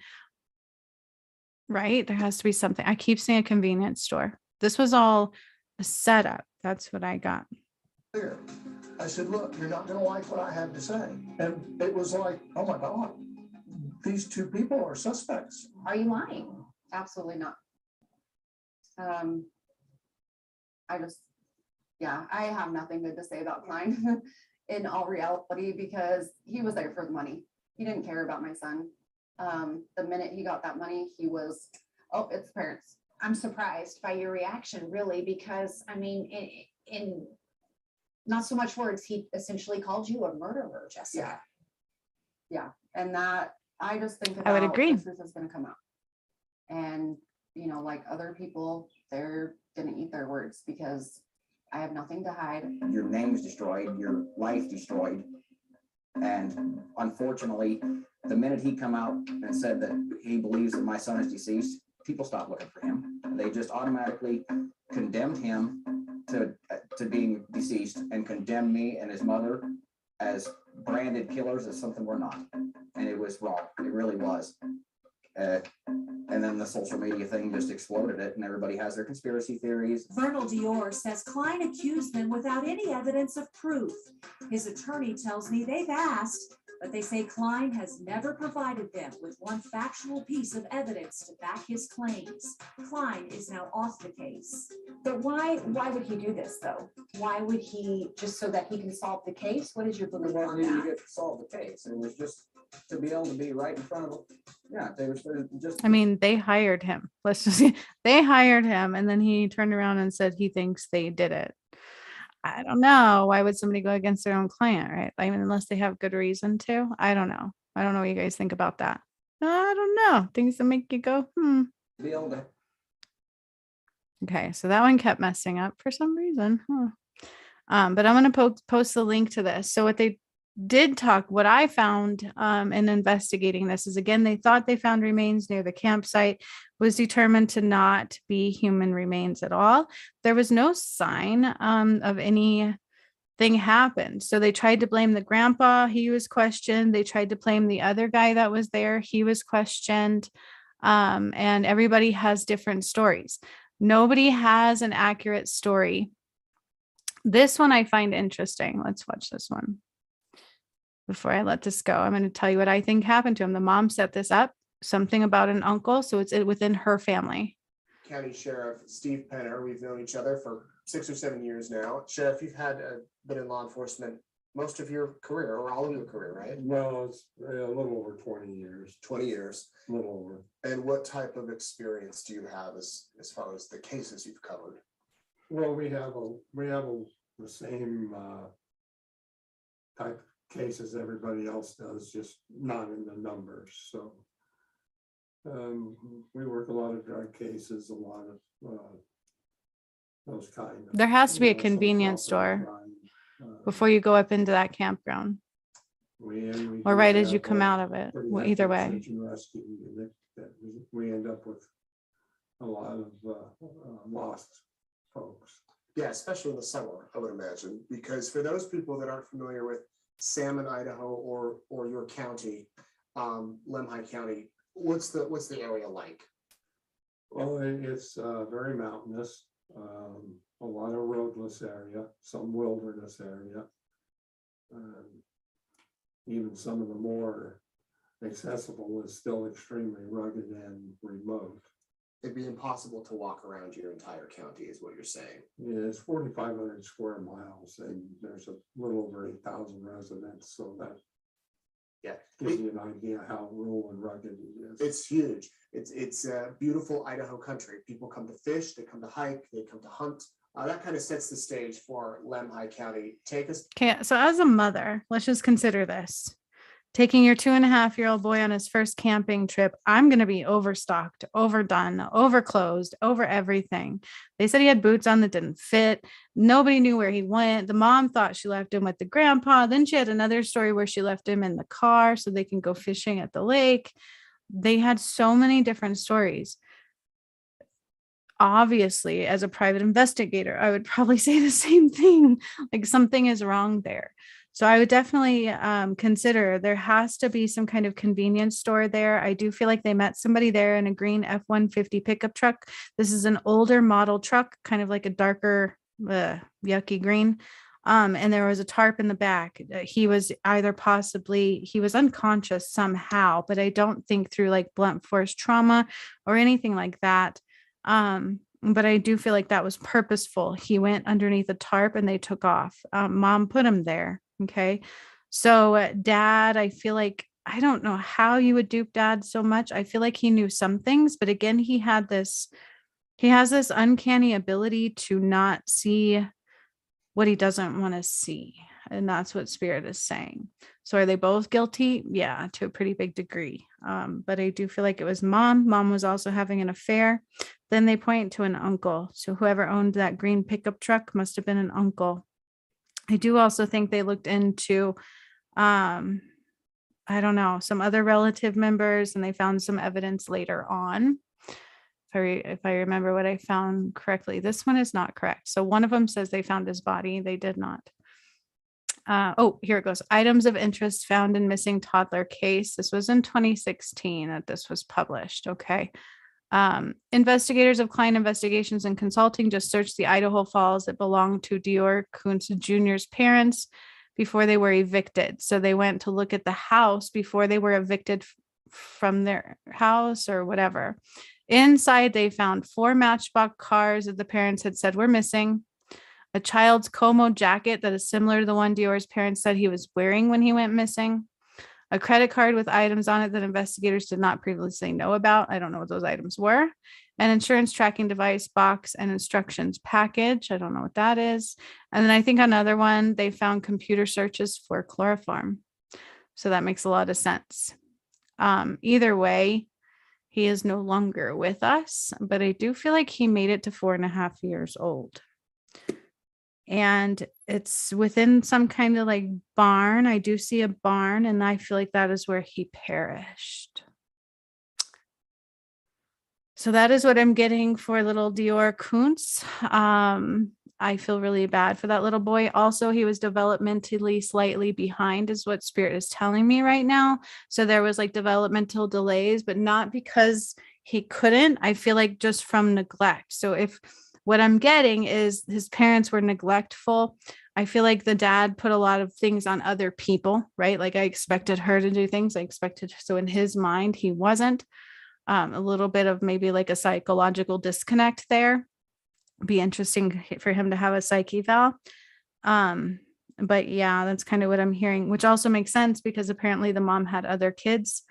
right? There has to be something. I keep seeing a convenience store. This was all a setup. That's what I got. Clear. I said, look, you're not going to like what I have to say. And it was like, oh my God, these two people are suspects. Are you lying? Absolutely not. I have nothing good to say about Klein in all reality, because he was there for the money. He didn't care about my son. The minute he got that money, he was, oh, it's the parents. I'm surprised by your reaction, really, because I mean, in not so much words, he essentially called you a murderer, Jessica. Yeah. And that, I just think I would about agree. the truth is going to come out. And, you know, like other people, they're going to eat their words because I have nothing to hide. Your name's destroyed, your life destroyed. And unfortunately, the minute he come out and said that he believes that my son is deceased, people stopped looking for him. They just automatically condemned him to being deceased and condemned me and his mother as branded killers, as something we're not. And it was wrong. It really was. And then the social media thing just exploded it, and everybody has their conspiracy theories. Vernal Deorr says Klein accused them without any evidence of proof. His attorney tells me they've asked, but they say Klein has never provided them with one factual piece of evidence to back his claims. Klein is now off the case. But why would he do this though? Why would he, just so that he can solve the case? What is your belief Well, on he needed that? to get solve the case. It was just to be able to be right in front of them. Yeah, they were just. I mean, they hired him. Let's just say they hired him, and then he turned around and said he thinks they did it. I don't know. Why would somebody go against their own client, right? I mean, unless they have good reason to. I don't know. I don't know what you guys think about that. I don't know. Things that make you go, Be able to. Okay, so that one kept messing up for some reason. But I'm going to post the link to this. So what they did talk, what I found in investigating this is, again, they thought they found remains near the campsite, was determined to not be human remains at all. There was no sign of anything happened. So they tried to blame the grandpa. He was questioned. They tried to blame the other guy that was there. He was questioned. And everybody has different stories. Nobody has an accurate story. This one I find interesting. Let's watch this one. Before I let this go, I'm going to tell you what I think happened to him. The mom set this up, something about an uncle. So it's within her family. County Sheriff Steve Penner. We've known each other for 6 or 7 years now. Sheriff, you've had been in law enforcement most of your career, or all of your career, right? Well, it's a little over 20 years. 20 years. A little over. And what type of experience do you have as far as the cases you've covered? Well, we have the same type of cases everybody else does, just not in the numbers. So we work a lot of drug cases, a lot of those kind of. There has to be a convenience store before you go up into that campground. Or right as you come out of it. Well, either way. Search and rescue unit that we end up with a lot of lost folks. Yeah, especially in the summer, I would imagine, because for those people that aren't familiar with Salmon, Idaho, or your county, Lemhi County, what's the area like? Well, it's very mountainous, a lot of roadless area, some wilderness area. Even some of the more accessible is still extremely rugged and remote. It'd be impossible to walk around your entire county is what you're saying. Yeah, it's 4,500 square miles and there's a little over 8,000 residents, so that gives you an idea how rural and rugged it is. It's huge. It's a beautiful Idaho country. People come to fish, they come to hike, they come to hunt. That kind of sets the stage for Lemhi County. Take us. Okay, so as a mother, let's just consider this. Taking your 2.5-year-old boy on his first camping trip, I'm going to be overstocked, overdone, overclosed, over everything. They said he had boots on that didn't fit. Nobody knew where he went. The mom thought she left him with the grandpa. Then she had another story where she left him in the car so they can go fishing at the lake. They had so many different stories. Obviously, as a private investigator, I would probably say the same thing, like something is wrong there. So I would definitely consider there has to be some kind of convenience store there. I do feel like they met somebody there in a green F-150 pickup truck. This is an older model truck, kind of like a darker, yucky green. And there was a tarp in the back. He was he was unconscious somehow, but I don't think through like blunt force trauma or anything like that. But I do feel like that was purposeful. He went underneath a tarp and they took off. Mom put him there. Okay. So dad, I feel like, I don't know how you would dupe dad so much. I feel like he knew some things, but again, he has this uncanny ability to not see what he doesn't want to see. And that's what spirit is saying. So are they both guilty? Yeah, to a pretty big degree. But I do feel like it was mom. Mom was also having an affair. Then they point to an uncle. So whoever owned that green pickup truck must have been an uncle. I do also think they looked into, I don't know, some other relative members, and they found some evidence later on. If I remember what I found correctly, this one is not correct. So one of them says they found his body. They did not. Oh, here it goes. Items of interest found in missing toddler case. This was in 2016 that this was published. Okay. Investigators of Klein Investigations and Consulting just searched the Idaho Falls that belonged to Deorr Kunz Jr.'s parents before they were evicted. So they went to look at the house before they were evicted from their house or whatever. Inside, they found 4 Matchbox cars that the parents had said were missing, a child's Como jacket that is similar to the one Deorr's parents said he was wearing when he went missing, a credit card with items on it that investigators did not previously know about. I don't know what those items were. An insurance tracking device box and instructions package. I don't know what that is. And then I think another one, they found computer searches for chloroform. So that makes a lot of sense. Either way, he is no longer with us, but I do feel like he made it to 4.5 years old. And it's within some kind of like barn. I do see a barn, and I feel like that is where he perished. So that is what I'm getting for little Deorr Kunz. I feel really bad for that little boy. Also, he was developmentally slightly behind is what spirit is telling me right now. So there was like developmental delays, but not because he couldn't. I feel like just from neglect. So if what I'm getting is his parents were neglectful, I feel like the dad put a lot of things on other people, right? Like I expected her to do things. So in his mind, he wasn't. A little bit of maybe like a psychological disconnect there. Be interesting for him to have a psych eval. But yeah, that's kind of what I'm hearing, which also makes sense because apparently the mom had other kids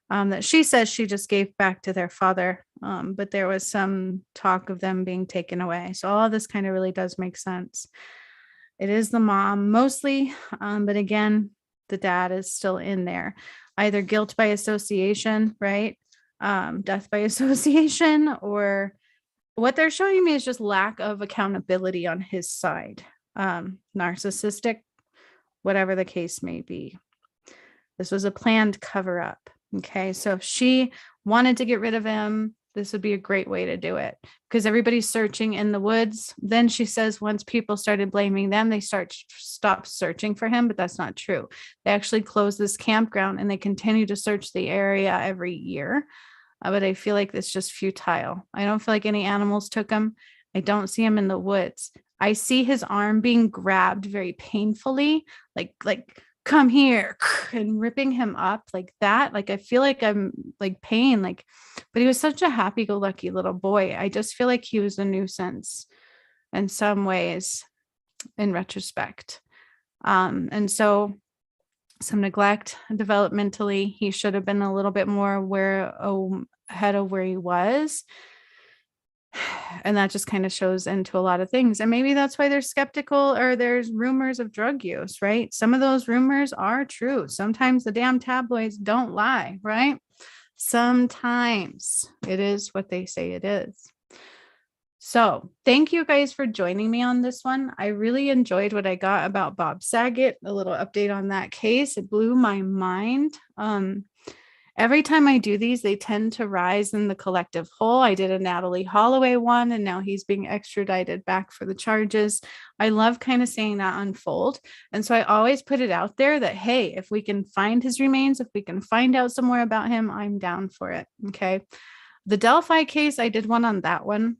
that she says she just gave back to their father. But there was some talk of them being taken away. So all of this kind of really does make sense. It is the mom mostly, but again, the dad is still in there. Either guilt by association, right? Death by association, or what they're showing me is just lack of accountability on his side. Narcissistic, whatever the case may be. This was a planned cover up. Okay, so if she wanted to get rid of him, this would be a great way to do it because everybody's searching in the woods. Then she says once people started blaming them, they stopped searching for him, but that's not true. They actually closed this campground and they continue to search the area every year. But I feel like it's just futile. I don't feel like any animals took him. I don't see him in the woods. I see his arm being grabbed very painfully, like come here, and ripping him up like that. Like I feel like I'm like pain, like, but he was such a happy-go-lucky little boy. I just feel like he was a nuisance in some ways in retrospect. And so some neglect developmentally, he should have been a little bit more aware ahead of where he was. And that just kind of shows into a lot of things. And maybe that's why they're skeptical, or there's rumors of drug use, right? Some of those rumors are true. Sometimes the damn tabloids don't lie, right? Sometimes it is what they say it is. So thank you guys for joining me on this one. I really enjoyed what I got about Bob Saget, a little update on that case. It blew my mind. Every time I do these, they tend to rise in the collective whole. I did a Natalie Holloway one, and now he's being extradited back for the charges. I love kind of seeing that unfold. And so I always put it out there that, hey, if we can find his remains, if we can find out some more about him, I'm down for it. Okay. The Delphi case, I did one on that one.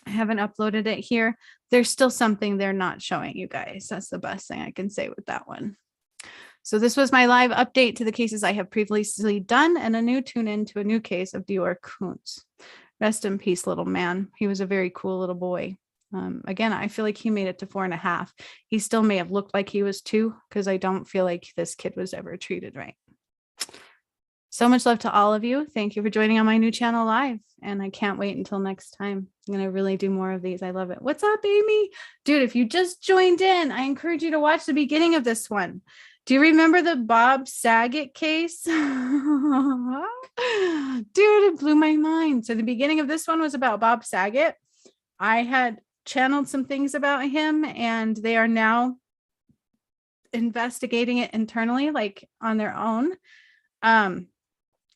I haven't uploaded it here. There's still something they're not showing you guys. That's the best thing I can say with that one. So this was my live update to the cases I have previously done, and a new tune in to a new case of Deorr Kunz. Rest in peace, little man. He was a very cool little boy. Again, I feel like he made it to 4.5. He still may have looked like he was 2, because I don't feel like this kid was ever treated right. So much love to all of you. Thank you for joining on my new channel live. And I can't wait until next time. I'm going to really do more of these. I love it. What's up, Amy? Dude, if you just joined in, I encourage you to watch the beginning of this one. Do you remember the Bob Saget case? Dude, it blew my mind. So the beginning of this one was about Bob Saget. I had channeled some things about him, and they are now investigating it internally, like on their own.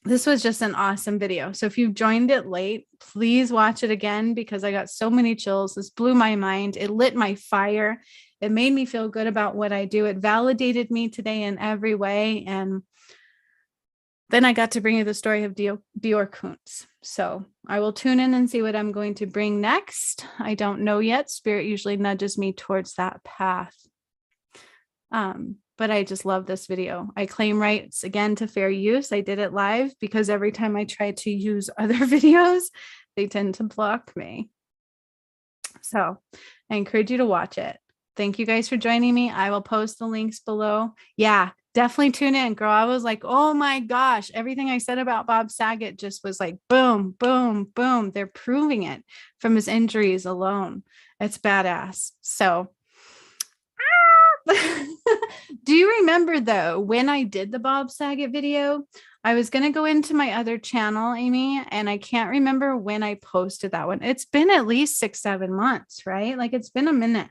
This was just an awesome video. So if you joined it late, please watch it again, because I got so many chills. This blew my mind. It lit my fire. It made me feel good about what I do. It validated me today in every way. And then I got to bring you the story of Deorr Kunz. So I will tune in and see what I'm going to bring next. I don't know yet. Spirit usually nudges me towards that path. But I just love this video. I claim rights again to fair use. I did it live because every time I try to use other videos, they tend to block me. So I encourage you to watch it. Thank you guys for joining me. I will post the links below. Yeah, definitely tune in, girl. I was like, oh my gosh, everything I said about Bob Saget just was like, boom, boom, boom. They're proving it from his injuries alone. It's badass. So do you remember though, when I did the Bob Saget video, I was going to go into my other channel, Amy, and I can't remember when I posted that one. It's been at least 6-7 months, right? Like it's been a minute.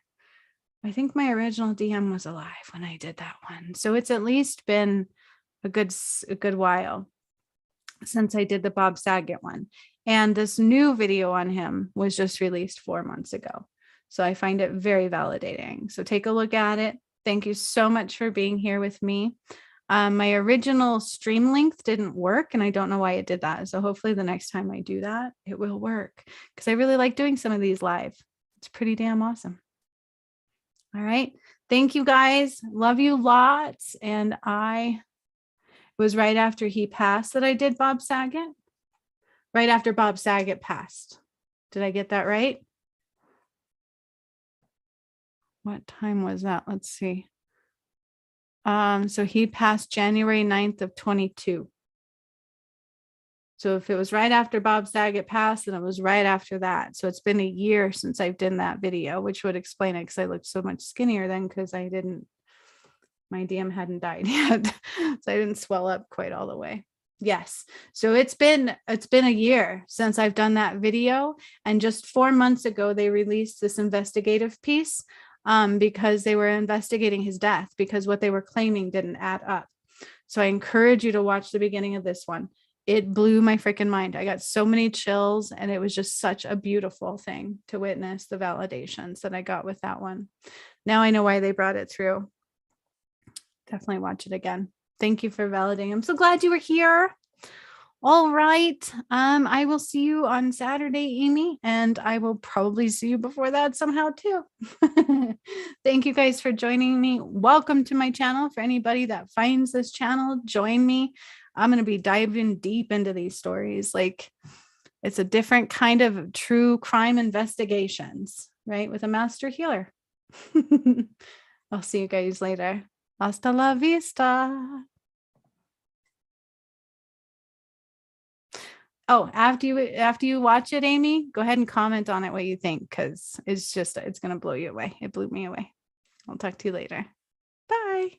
I think my original DM was alive when I did that one. So it's at least been a good while since I did the Bob Saget one. And this new video on him was just released 4 months ago. So I find it very validating. So take a look at it. Thank you so much for being here with me. My original stream length didn't work, and I don't know why it did that. So hopefully the next time I do that, it will work, because I really like doing some of these live. It's pretty damn awesome. All right. Thank you guys. Love you lots. And it was right after he passed that I did Bob Saget. Right after Bob Saget passed. Did I get that right? What time was that? Let's see. So he passed January 9th of 22. So if it was right after Bob Saget passed, then it was right after that. So it's been a year since I've done that video, which would explain it, because I looked so much skinnier then, because my DM hadn't died yet. So I didn't swell up quite all the way. Yes. So it's been a year since I've done that video. And just 4 months ago, they released this investigative piece because they were investigating his death, because what they were claiming didn't add up. So I encourage you to watch the beginning of this one. It blew my freaking mind. I got so many chills, and it was just such a beautiful thing to witness the validations that I got with that one. Now I know why they brought it through. Definitely watch it again. Thank you for validating. I'm so glad you were here. All right. I will see you on Saturday, Amy, and I will probably see you before that somehow too. Thank you guys for joining me. Welcome to my channel. For anybody that finds this channel, join me. I'm going to be diving deep into these stories. Like, it's a different kind of true crime investigations, right? With a master healer. I'll see you guys later. Hasta la vista. Oh, after you watch it, Amy, go ahead and comment on it what you think, because it's gonna blow you away. It blew me away. I'll talk to you later. Bye.